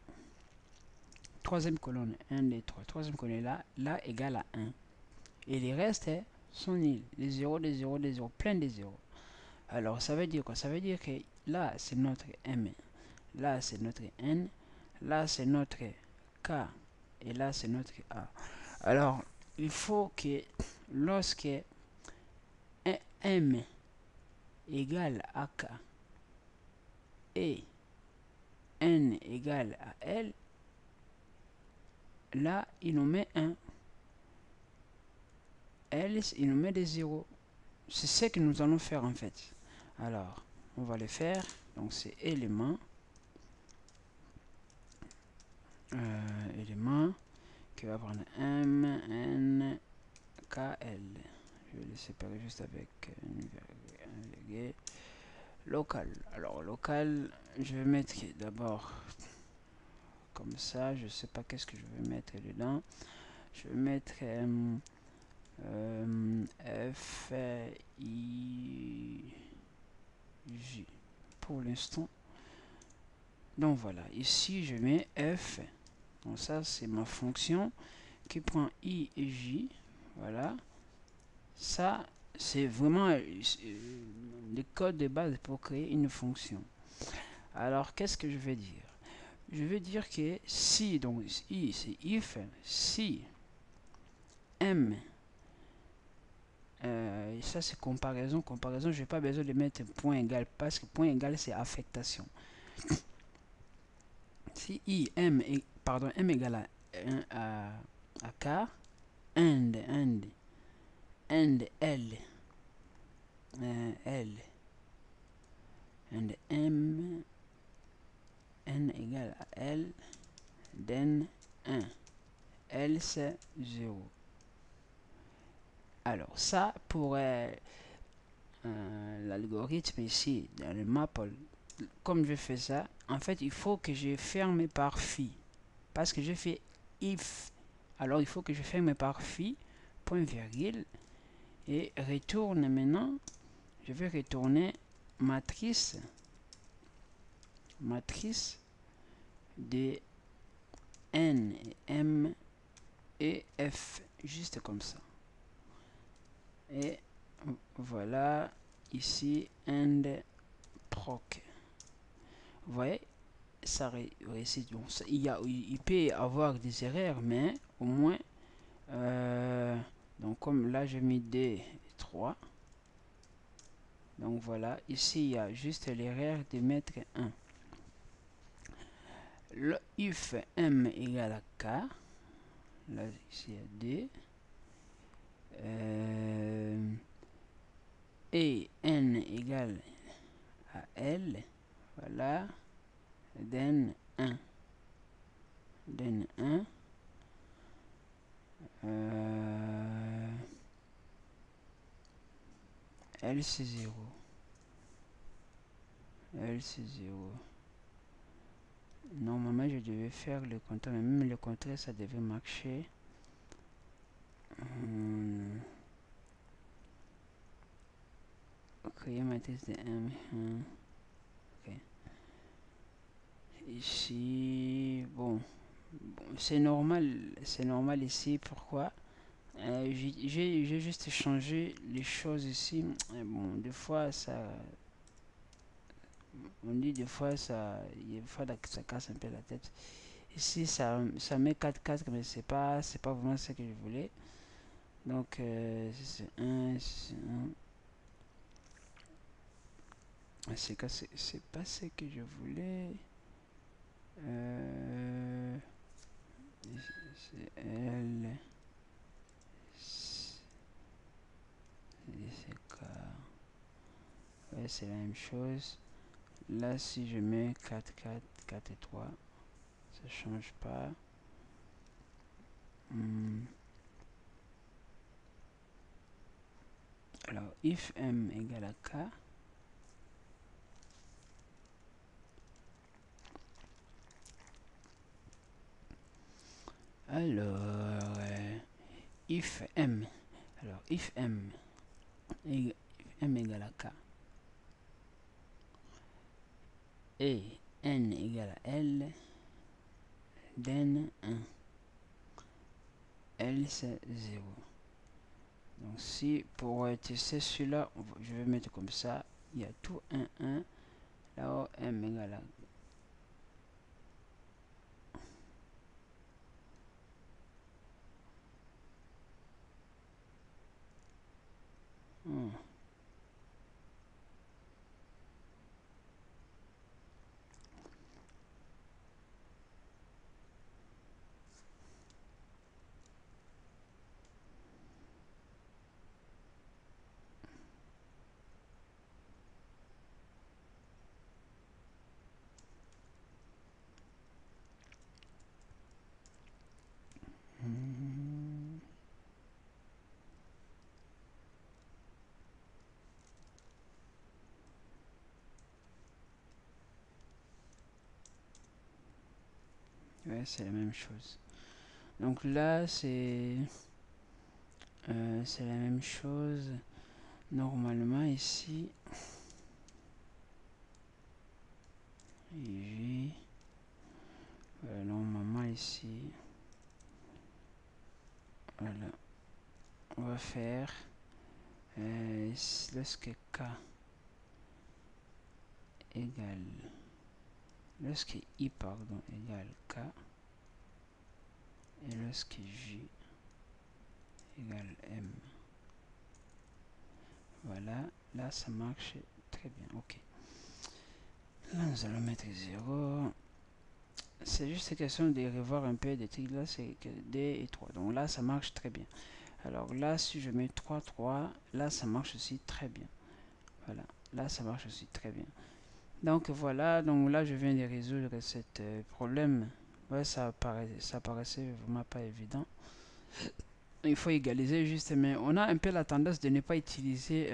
Troisième colonne, 1, 2, 3. Troisième colonne est là. Là égale à 1. Et les restes sont nuls. Les 0, des 0, des 0, plein de 0. Alors ça veut dire quoi? Ça veut dire que là c'est notre M. Là c'est notre N. Là c'est notre K. Et là c'est notre A. Alors il faut que lorsque M égale à K, et n égale à L, là, il nous met 1. L, il nous met des 0. C'est ce que nous allons faire en fait. Alors, on va le faire. Donc, c'est élément. Élément qui va prendre M, N, K, L. Je vais le séparer juste avec une virgule. Local. Alors, local, je vais mettre d'abord comme ça. Je sais pas qu'est-ce que je vais mettre dedans. Je vais mettre F, I, J pour l'instant. Donc voilà, ici je mets F. Donc ça c'est ma fonction qui prend I et J. Voilà. Ça c'est vraiment le code de base pour créer une fonction. Alors qu'est-ce que je vais dire? Je vais dire que si, donc I c'est if, si M, ça c'est comparaison, je n'ai pas besoin de mettre point égal parce que point égal c'est affectation. Si I, M, pardon, M égale à K, and L, L, and M, N égale à L, then 1, else 0. Alors ça pour l'algorithme ici dans le maple, comme je fais ça, en fait il faut que je ferme par phi parce que je fais if. Alors il faut que je ferme par phi, point virgule, et retourne maintenant. Je vais retourner matrice de N, M et F, juste comme ça. Et voilà, ici, and proc. Vous voyez, ça réussit. Bon, il peut y avoir des erreurs, mais au moins, donc comme là, j'ai mis D 3. Donc voilà, ici, il y a juste l'erreur de mettre 1. Le if M égale à K, là, ici, il y a D. Et N égale à L, voilà, then 1. Then 1. L c'est 0. L c'est 0. Normalement, je devais faire le contraire, mais même le contraire, ça devait marcher. Créer matrice de M. Okay. Ici, bon c'est normal ici. Pourquoi? J'ai juste changé les choses ici. Bon, des fois ça, on dit des fois ça, ça casse un peu la tête. Ici ça met 4 mais c'est pas vraiment ce que je voulais. Donc c'est 1, c'est pas ce que je voulais. C'est L, c'est K. Ouais, c'est la même chose. Là, si je mets 4, 4, 4 et 3, ça change pas. Alors, if M égale à K, alors, if M, alors, if M égale à K, et N égale à L, then 1, L c'est 0. Donc si pour tester celui-là, je vais mettre comme ça, il y a tout 1, 1, là-haut M égale à Ouais, c'est la même chose. Donc là, c'est la même chose. Normalement, ici, J, normalement, ici, voilà, on va faire lorsque K égale, lorsque I, pardon, égale K, et lorsque J égale M. Voilà, là, ça marche très bien, ok. Là, nous allons mettre 0. C'est juste question de revoir un peu des trucs. Là, c'est que D et 3. Donc là, ça marche très bien. Alors là, si je mets 3, 3, là, ça marche aussi très bien. Voilà, là, ça marche aussi très bien. Donc voilà, donc là, je viens de résoudre cet problème. Ouais, ça paraissait vraiment pas évident. Il faut égaliser juste, mais on a un peu la tendance de ne pas utiliser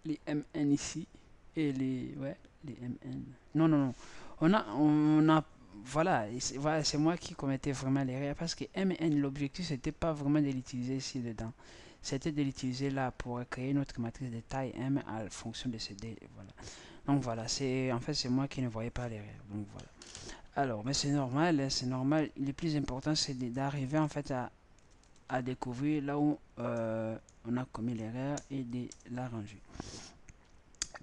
les MN ici et les, ouais, les MN. Non, non, non. Voilà, voilà, c'est moi qui commettais vraiment l'erreur parce que MN, l'objectif, c'était pas vraiment de l'utiliser ici dedans. C'était de l'utiliser là pour créer notre matrice de taille M à la fonction de ce D. Voilà. Donc voilà, en fait, c'est moi qui ne voyais pas l'erreur. Donc voilà. Alors, mais c'est normal, hein, c'est normal. Le plus important, c'est d'arriver en fait à découvrir là où on a commis l'erreur et de l'arranger.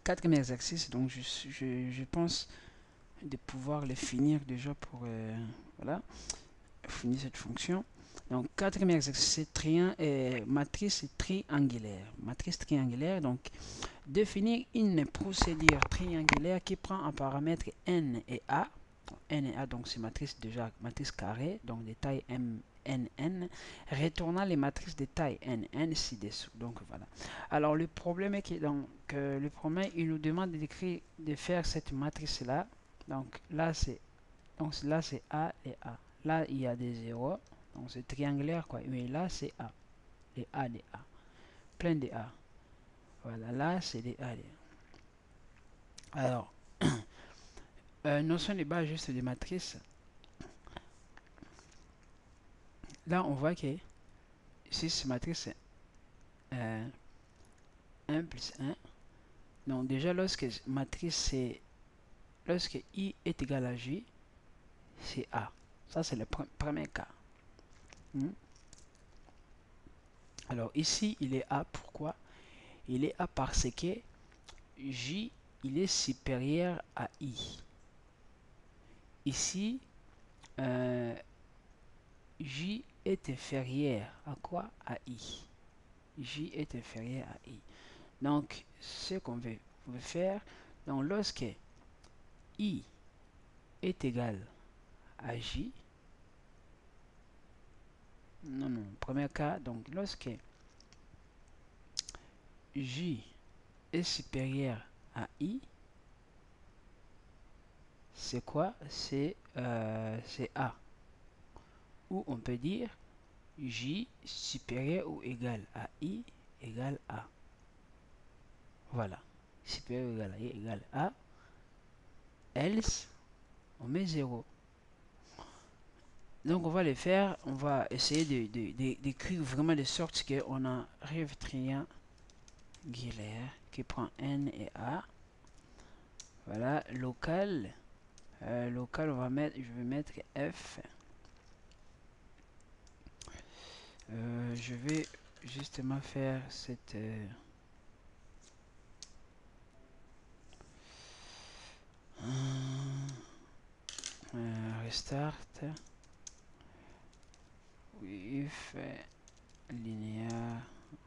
Quatrième exercice, donc je pense de pouvoir les finir déjà pour voilà, finir cette fonction. Donc quatrième exercice, c'est matrice triangulaire. Matrice triangulaire, donc définir une procédure triangulaire qui prend en paramètres n et a. N et a, donc c'est matrice déjà matrice carrée, donc de taille m n n, retournant les matrices de taille n n ci-dessous. Donc voilà. Alors le problème est que le problème, il nous demande d'écrire, de faire cette matrice là. Donc là c'est A et A. Là il y a des zéros, donc c'est triangulaire quoi. Mais là c'est A, les A des A, plein de A. Voilà, là c'est des A des A. Alors notion de base juste des matrices. Là on voit que si cette matrice est 1 plus 1, donc déjà lorsque matrice c'est lorsque I est égal à J, c'est A. Ça c'est le premier cas. Alors ici il est A, pourquoi? Il est A parce que J il est supérieur à I. Ici, J est inférieur à quoi? À I. J est inférieur à I. Donc, ce qu'on veut faire, donc lorsque I est égal à J, non, non, premier cas, donc lorsque J est supérieur à I, c'est quoi? C'est A. Ou on peut dire J supérieur ou égal à I égale A. Voilà. Supérieur ou égal à I égale A. Else, on met 0. Donc on va les faire, on va essayer d'écrire vraiment de sorte qu'on arrive triangulaire qui prend N et A. Voilà, local. Local, je vais mettre F. Je vais justement faire cette restart if linéaire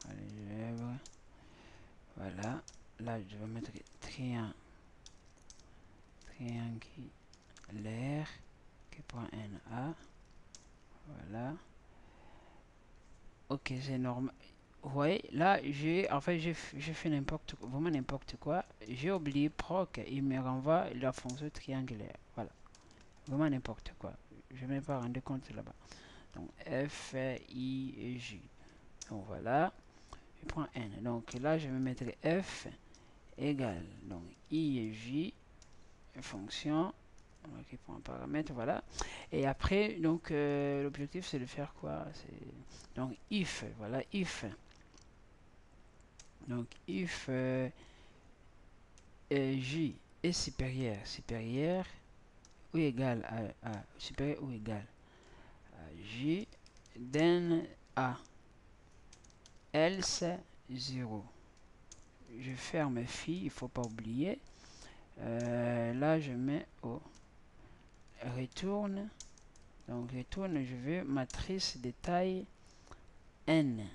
algèbre. Voilà, là je vais mettre triangulaire qui prend NA. Voilà. Ok, c'est normal. Ouais, là en fait j'ai fait vraiment n'importe quoi. J'ai oublié proc, il me renvoie la fonction triangulaire. Voilà, vraiment n'importe quoi. Je ne m'ai pas rendu compte là-bas. Donc F, I et J. Donc voilà, je prends N. Donc là je vais mettre F égale donc I et J fonction On va cliquer pour un paramètre, voilà. Et après, donc, l'objectif, c'est de faire quoi? Donc, if, voilà, if. Donc, if j est supérieur ou égal à supérieur ou égal à j, then a, else 0. Je ferme phi, il faut pas oublier. Là, je mets au retourne. Donc, retourne, je veux matrice de taille n.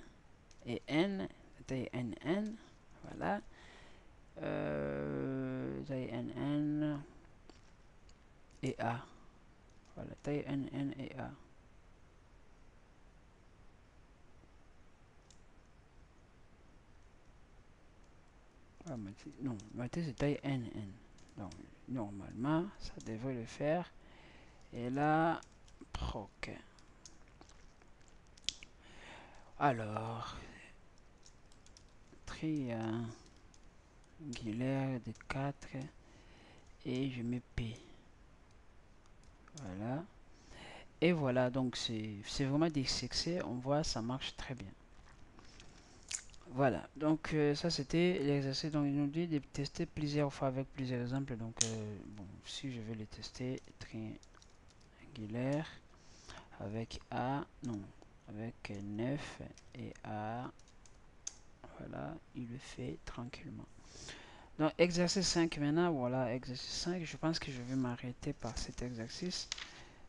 Et n, taille nn, voilà. Taille nn et a. Voilà, taille nn et a. Ah, non, matrice de taille nn. Donc, normalement, ça devrait le faire. Et là, proc. Alors, triangulaire de 4 et je mets P. Voilà. Et voilà, donc c'est vraiment des succès. On voit, ça marche très bien. Voilà, donc ça c'était l'exercice. Donc il nous dit de tester plusieurs fois avec plusieurs exemples. Donc bon, si je vais le tester, triangulaire avec A, non, avec 9 et A, voilà, il le fait tranquillement. Donc exercice 5 maintenant, voilà, exercice 5, je pense que je vais m'arrêter par cet exercice.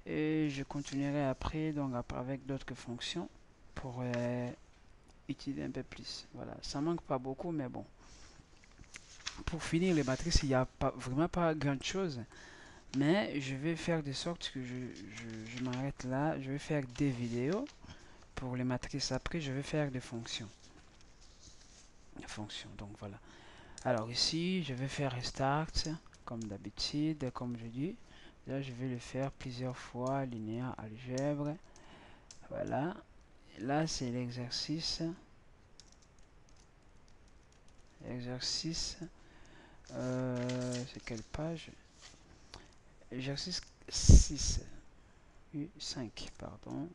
Et je continuerai après, donc après avec d'autres fonctions pour utiliser un peu plus. Voilà, ça manque pas beaucoup, mais bon. Pour finir les matrices, il n'y a pas, vraiment pas grand chose. Mais je vais faire de sorte que je m'arrête là. Je vais faire des vidéos pour les matrices. Après, je vais faire des fonctions. Donc voilà. Alors ici, je vais faire restart comme d'habitude, comme je dis. Là, je vais le faire plusieurs fois, linéaire, algèbre. Voilà. Là, c'est l'exercice. Exercice. C'est quelle page? Exercice 6. 5, pardon.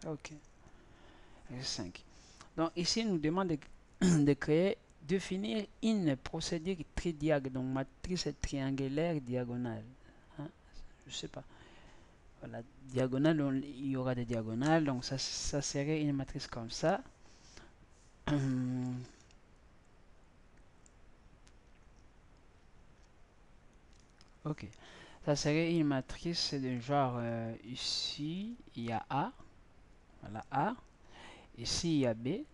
Ok. Exercice 5. Donc ici, il nous demande de créer, définir une procédure tridiag, donc matrice triangulaire diagonale. Hein? Je sais pas. Voilà, diagonale, il y aura des diagonales, donc ça serait une matrice comme ça. Ok, ça serait une matrice de genre ici il y a A, voilà A, ici il y a B,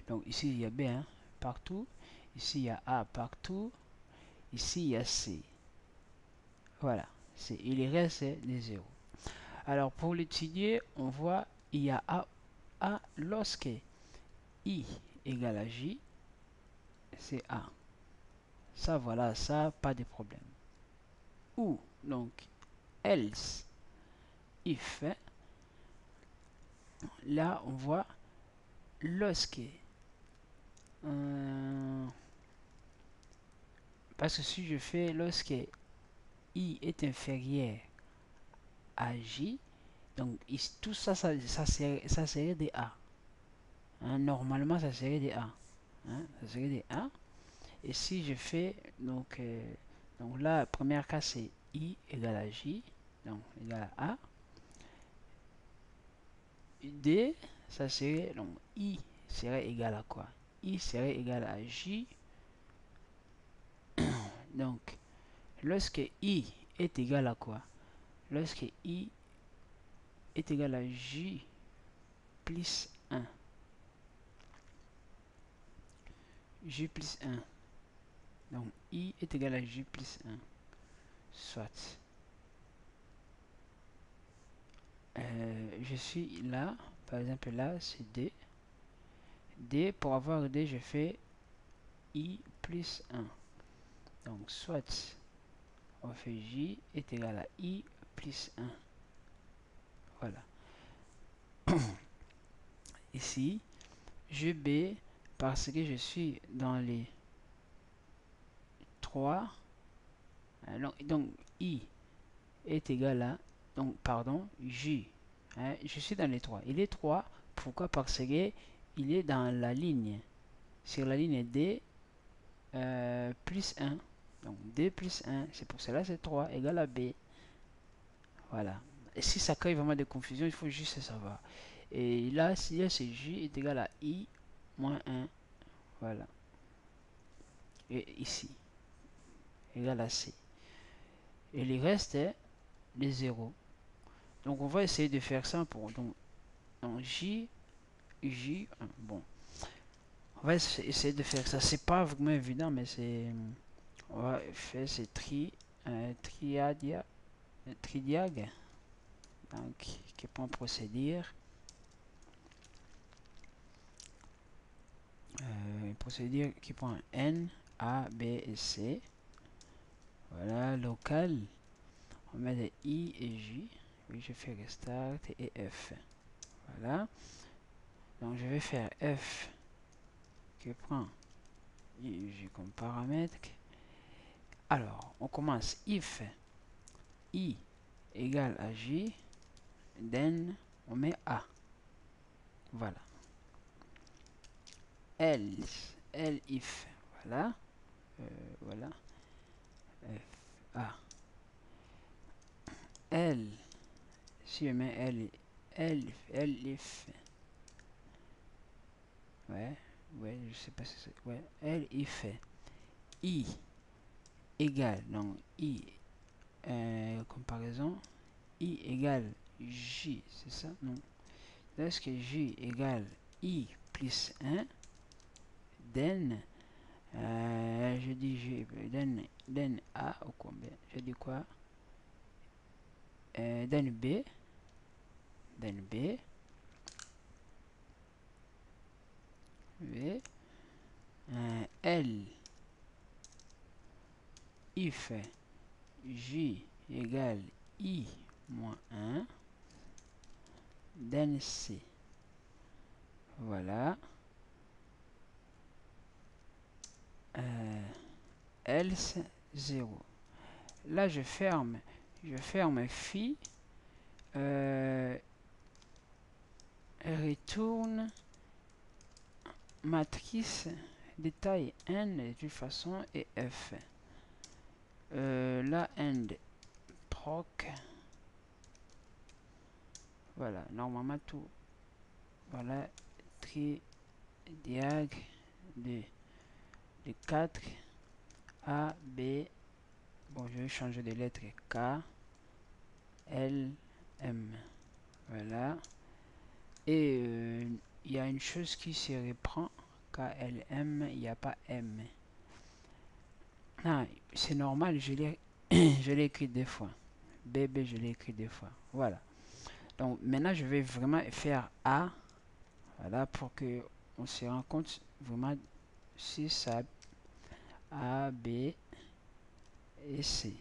donc ici il y a B hein, partout, ici il y a A partout, ici il y a C, voilà, il reste des zéros. Alors pour l'étudier, on voit il y a A lorsque I égale à J, c'est A. Ça voilà, ça pas de problème. Ou donc else if, là on voit lorsque parce que si je fais lorsque I est inférieur à J, donc tout ça, ça serait des A. Hein, normalement, ça serait des A. Hein, ça serait des A. Et si je fais, donc là, première cas, c'est I égale à J, donc égale à A. D, ça serait, donc I serait égal à quoi? I serait égal à J. Donc, lorsque I est égal à quoi? Lorsque I est égal à J plus 1. J plus 1. Donc, I est égal à J plus 1. Soit. Je suis là. Par exemple, là, c'est D. D, pour avoir D, je fais I plus 1. Donc, soit on fait J est égal à I plus 1. Voilà. Ici, je B parce que je suis dans les 3. Donc I est égal à, donc pardon, J. Hein, je suis dans les 3. Il est 3. Pourquoi? Parce que il est dans la ligne. Sur la ligne D plus 1. Donc D plus 1. C'est pour cela c'est 3 égale à B. Voilà. Et si ça crée vraiment des confusions, il faut juste savoir. Et là, si c'est J est égal à I moins 1. Voilà. Et ici, égal à C. Et le reste est les 0. Donc on va essayer de faire ça pour donc J, 1. Bon, on va essayer de faire ça. C'est pas vraiment évident, mais c'est on va faire ces triadiag. Donc qui prend procédure. Procédure qui prend N, A, B et C. Voilà, local. On met des I et J. Oui, je fais restart et F. Voilà. Donc je vais faire F qui prend I et J comme paramètre. Alors, on commence if I égale à J, then on met A. Voilà. Else, if. Voilà. Voilà. F, A. L, si je mets if. Ouais, je sais pas si c'est. Ouais, if I égale, donc I, comparaison, I égale J, c'est ça? Non. Lorsque J égale I plus 1, then, je dis J, then A au combien? Je dis quoi? Then B, L, if J égale I moins 1, then C. Voilà. Else 0. Là, je ferme phi. Retourne matrice de taille n de toute façon et f. Là, end proc. Voilà, normalement tout. Voilà, tridiag de 4 A, B. Bon, je vais changer de lettre K, L, M. Voilà. Et il y a une chose qui se reprend. K, L, M, il n'y a pas M. Ah, c'est normal, je l'ai je l'ai écrit deux fois. BB, je l'ai écrit deux fois. Voilà. Donc maintenant, je vais vraiment faire A. Voilà, pour que on se rende compte vraiment si ça A, B et C.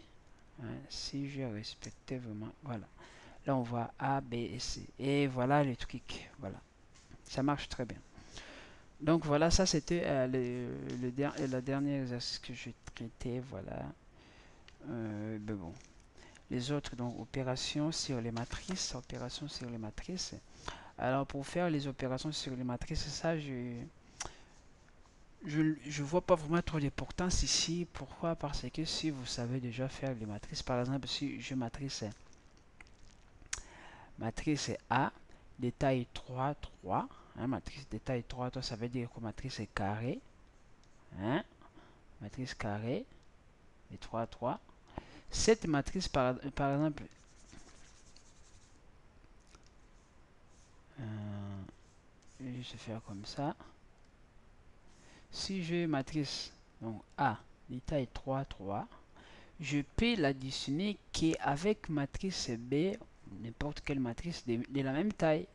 Hein, si je respectais vraiment. Voilà. Là, on voit A, B et C. Et voilà le truc. Voilà. Ça marche très bien. Donc voilà, ça c'était la dernière exercice que je traitais. Voilà. Ben bon. Les autres, donc opérations sur les matrices. Opérations sur les matrices. Alors pour faire les opérations sur les matrices, ça je vois pas vraiment trop d'importance ici. Pourquoi? Parce que si vous savez déjà faire les matrices, par exemple, si je matrice A, détail 3, 3, hein, matrice détail 3, 3, ça veut dire que matrice est carrée, hein, matrice carrée, et 3, 3. Cette matrice, par exemple, je vais juste faire comme ça. Si j'ai matrice donc A, détail 3, 3, je peux l'additionner qu'avec matrice B, n'importe quelle matrice de la même taille.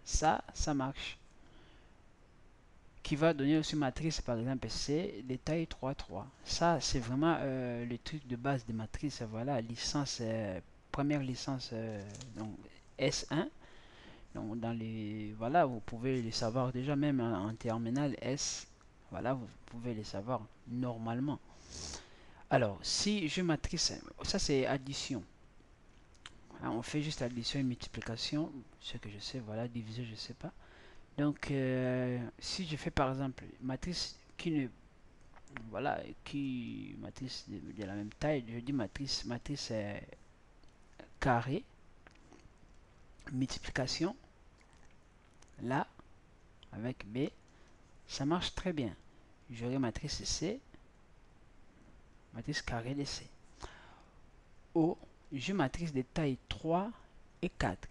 Ça marche. Qui va donner aussi matrice, par exemple, C, détail 3, 3. Ça, c'est vraiment le truc de base des matrices. Voilà, licence, première licence, donc S1. Donc, dans les, voilà, vous pouvez les savoir déjà, même en terminale S. Voilà, vous pouvez les savoir normalement. Alors, si je matrice, ça c'est addition. Hein, on fait juste addition et multiplication, ce que je sais, voilà, diviser, je sais pas. Donc, si je fais par exemple matrice qui ne, voilà, qui matrice de la même taille, je dis matrice carré, multiplication, là, avec B, ça marche très bien. J'aurai matrice C, matrice carré de C. O, je matrice de taille 3 et 4.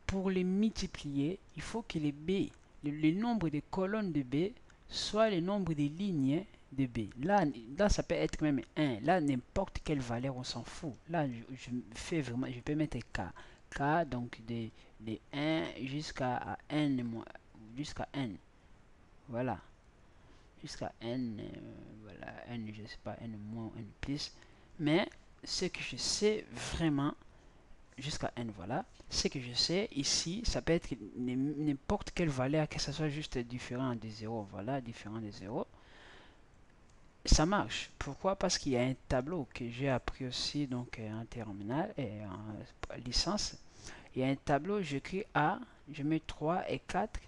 Pour les multiplier, il faut que les B, le nombre de colonnes de B, soit le nombre de lignes de B. Là, ça peut être même 1. Là, n'importe quelle valeur, on s'en fout. Là, je fais vraiment, je peux mettre K. K, donc de 1 jusqu'à N, jusqu'à N. Voilà. Jusqu'à N, voilà, N, je sais pas, N moins, N plus. Mais ce que je sais vraiment, jusqu'à n, voilà. Ce que je sais ici, ça peut être n'importe quelle valeur, que ce soit juste différent de 0, voilà, différent de 0. Ça marche. Pourquoi? Parce qu'il y a un tableau que j'ai appris aussi donc en terminale et en licence. Il y a un tableau, j'écris A, je mets 3 et 4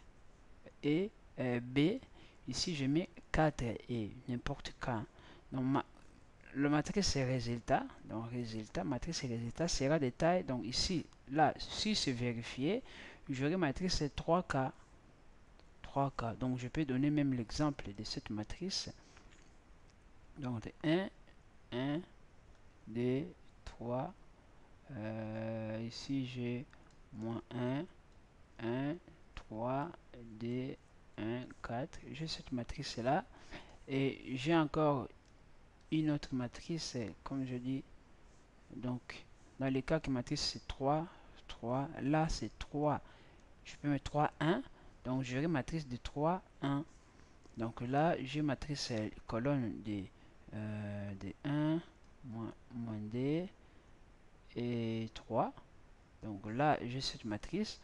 et B. Ici, je mets 4 et n'importe quand. Donc, le matrice et résultat, donc résultat, matrice et résultat sera de taille, donc ici, là, si c'est vérifié, j'aurai matrice 3K, 3K, donc je peux donner même l'exemple de cette matrice, donc de 1, 1, 2, 3, ici j'ai moins 1, 1, 3, 2, 1, 4, j'ai cette matrice là, et j'ai encore une autre matrice, comme je dis, donc, dans les cas que matrice c'est 3, 3, là c'est 3. Je peux mettre 3, 1. Donc, j'aurai matrice de 3, 1. Donc là, j'ai matrice colonne de 1, moins 2 et 3. Donc là, j'ai cette matrice.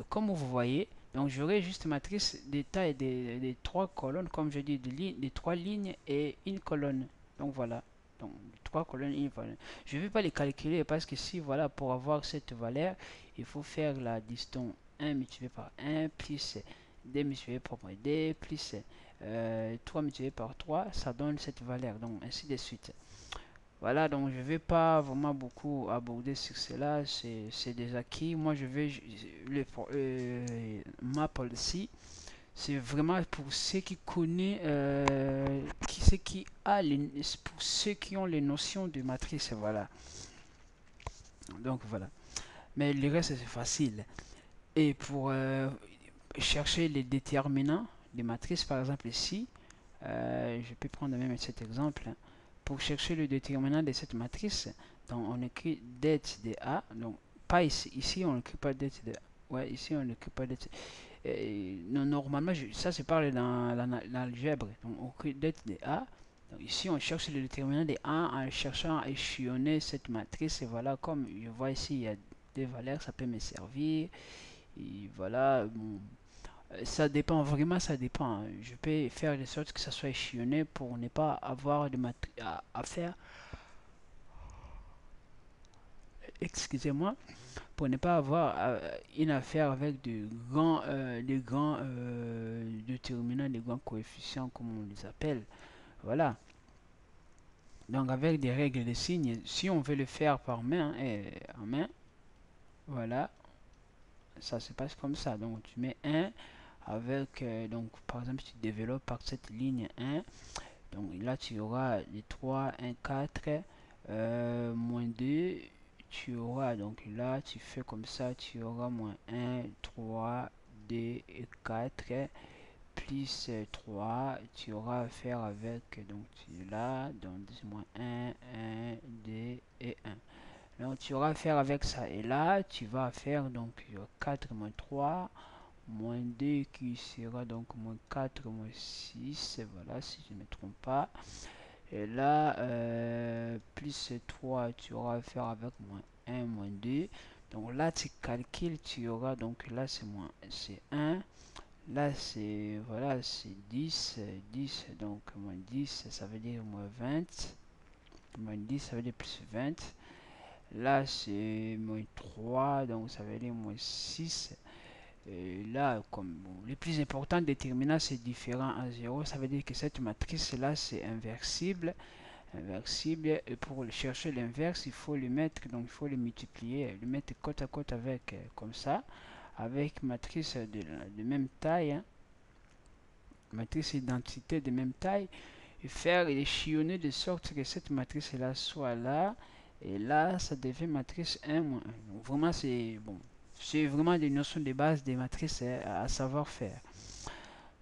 Comme vous voyez, donc j'aurai juste matrice de taille des 3 colonnes, comme je dis, de 3 lignes et une colonne. Donc voilà. Donc 3 colonnes, une colonne. Je ne vais pas les calculer parce que si, voilà, pour avoir cette valeur, il faut faire la distance 1 multiplié par 1 plus 2 multiplié par 2 plus 3 multiplié par 3, ça donne cette valeur. Donc ainsi de suite. Voilà, donc je vais pas vraiment beaucoup aborder sur cela, c'est des acquis. Moi, je vais ma policy, c'est vraiment pour ceux qui connaissent, ceux qui a pour ceux qui ont les notions de matrice, voilà. Donc voilà. Mais le reste c'est facile. Et pour chercher les déterminants des matrices, par exemple ici, je peux prendre même cet exemple. Pour chercher le déterminant de cette matrice, donc on écrit det de A. Donc pas ici, ici on n'écrit pas det de A. Ouais, ici on n'écrit pas det. Non, normalement, ça se parle dans l'algèbre. Donc on écrit det de A. Donc ici on cherche le déterminant de A en cherchant à échelonner cette matrice. Et voilà, comme je vois ici, il y a des valeurs, ça peut me servir. Et voilà, bon, ça dépend, vraiment ça dépend. Je peux faire de sorte que ça soit échelonné pour ne pas avoir de à faire, excusez-moi, pour ne pas avoir une affaire avec de grands déterminants, de grands coefficients comme on les appelle. Voilà. Donc avec des règles de signes, si on veut le faire par main, en main, voilà, ça se passe comme ça. Donc tu mets 1 avec, donc par exemple tu développes par cette ligne 1. Donc là, tu auras les 3, 1, 4, moins 2. Tu auras, donc là, tu fais comme ça, tu auras moins 1, 3, 2 et 4, plus 3. Tu auras à faire avec, donc là, donc moins 1, 1, 2 et 1. Donc tu auras à faire avec ça. Et là, tu vas faire donc 4 moins 3 moins 2 qui sera donc moins 4 moins 6, voilà, si je ne me trompe pas. Et là, plus 3, tu auras à faire avec moins 1, moins 2. Donc là, tu calcules, tu auras, donc là, c'est 1. Là, c'est, voilà, c'est 10, 10, donc moins 10, ça veut dire moins 20. moins 10, ça veut dire plus 20. Là, c'est moins 3, donc ça veut dire moins 6. Et là, comme bon, les plus importants déterminants, c'est différent à 0. Ça veut dire que cette matrice-là, c'est inversible. Inversible. Et pour chercher l'inverse, il faut le mettre, donc il faut le multiplier, le mettre côte à côte avec, comme ça, avec matrice de même taille, hein, matrice identité de même taille, et faire échillonner de sorte que cette matrice-là soit là, et là, ça devient matrice 1 moins 1. Donc vraiment, c'est bon, c'est vraiment des notions de base des matrices à savoir faire.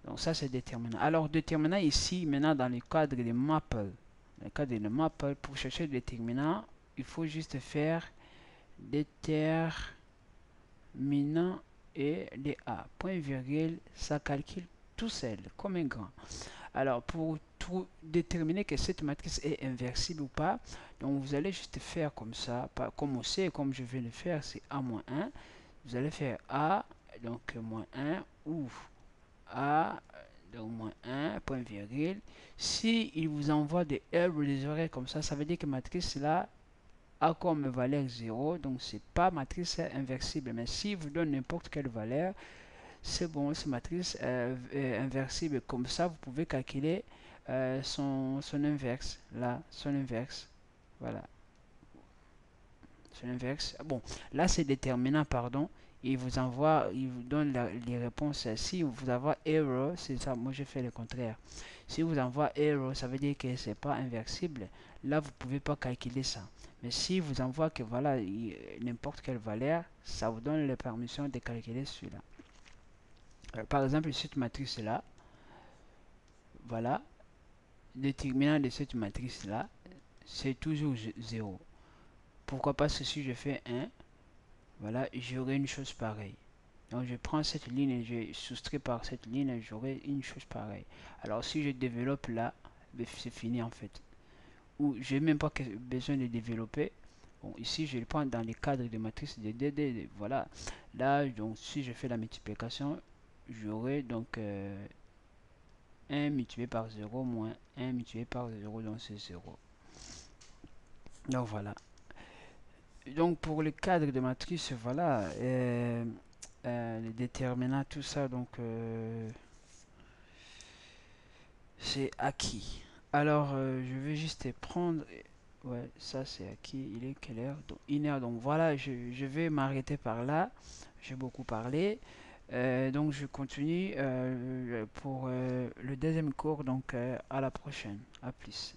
Donc ça, c'est déterminant. Alors, déterminant ici, maintenant, dans le cadre de Maple, dans le cadre de Maple, pour chercher le déterminant, il faut juste faire déterminant et les A. Point virgule, ça calcule tout seul, comme un grand. Alors, pour déterminer que cette matrice est inversible ou pas, donc vous allez juste faire comme ça, pas comme on sait, comme je vais le faire, c'est A-1. Vous allez faire A, donc moins 1, ou A, donc moins 1, point virgule. Si il vous envoie des erreurs, des horaires comme ça veut dire que matrice là a comme valeur 0, donc c'est pas matrice inversible. Mais si vous donne n'importe quelle valeur, c'est bon, c'est matrice inversible. Comme ça, vous pouvez calculer son inverse. Là, son inverse. Voilà, son inverse. Bon, là, c'est déterminant, pardon. Il vous envoie, il vous donne les réponses. Si vous envoie error, c'est ça. Moi, je fais le contraire. Si vous envoie error, ça veut dire que c'est pas inversible. Là, vous pouvez pas calculer ça. Mais si vous envoie que voilà n'importe quelle valeur, ça vous donne la permission de calculer celui-là. Par exemple, cette matrice-là, voilà, déterminant de cette matrice-là, c'est toujours 0. Pourquoi pas si je fais 1, voilà, j'aurai une chose pareille. Donc je prends cette ligne et je soustrais par cette ligne et j'aurai une chose pareille. Alors si je développe là, c'est fini en fait. Ou j'ai même pas besoin de développer. Bon, ici je le prends dans le cadre de matrice de DD. Voilà. Là, donc si je fais la multiplication, j'aurai donc 1 multiplié par 0 moins 1 multiplié par 0, donc c'est 0. Donc voilà. Donc pour le cadre de matrice, voilà, les déterminants, tout ça, donc c'est acquis. Alors je vais juste prendre, ouais, ça c'est acquis, il est quelle heure? Donc 1 heure, donc voilà, je vais m'arrêter par là, j'ai beaucoup parlé. Donc je continue pour le deuxième cours, donc à la prochaine, à plus.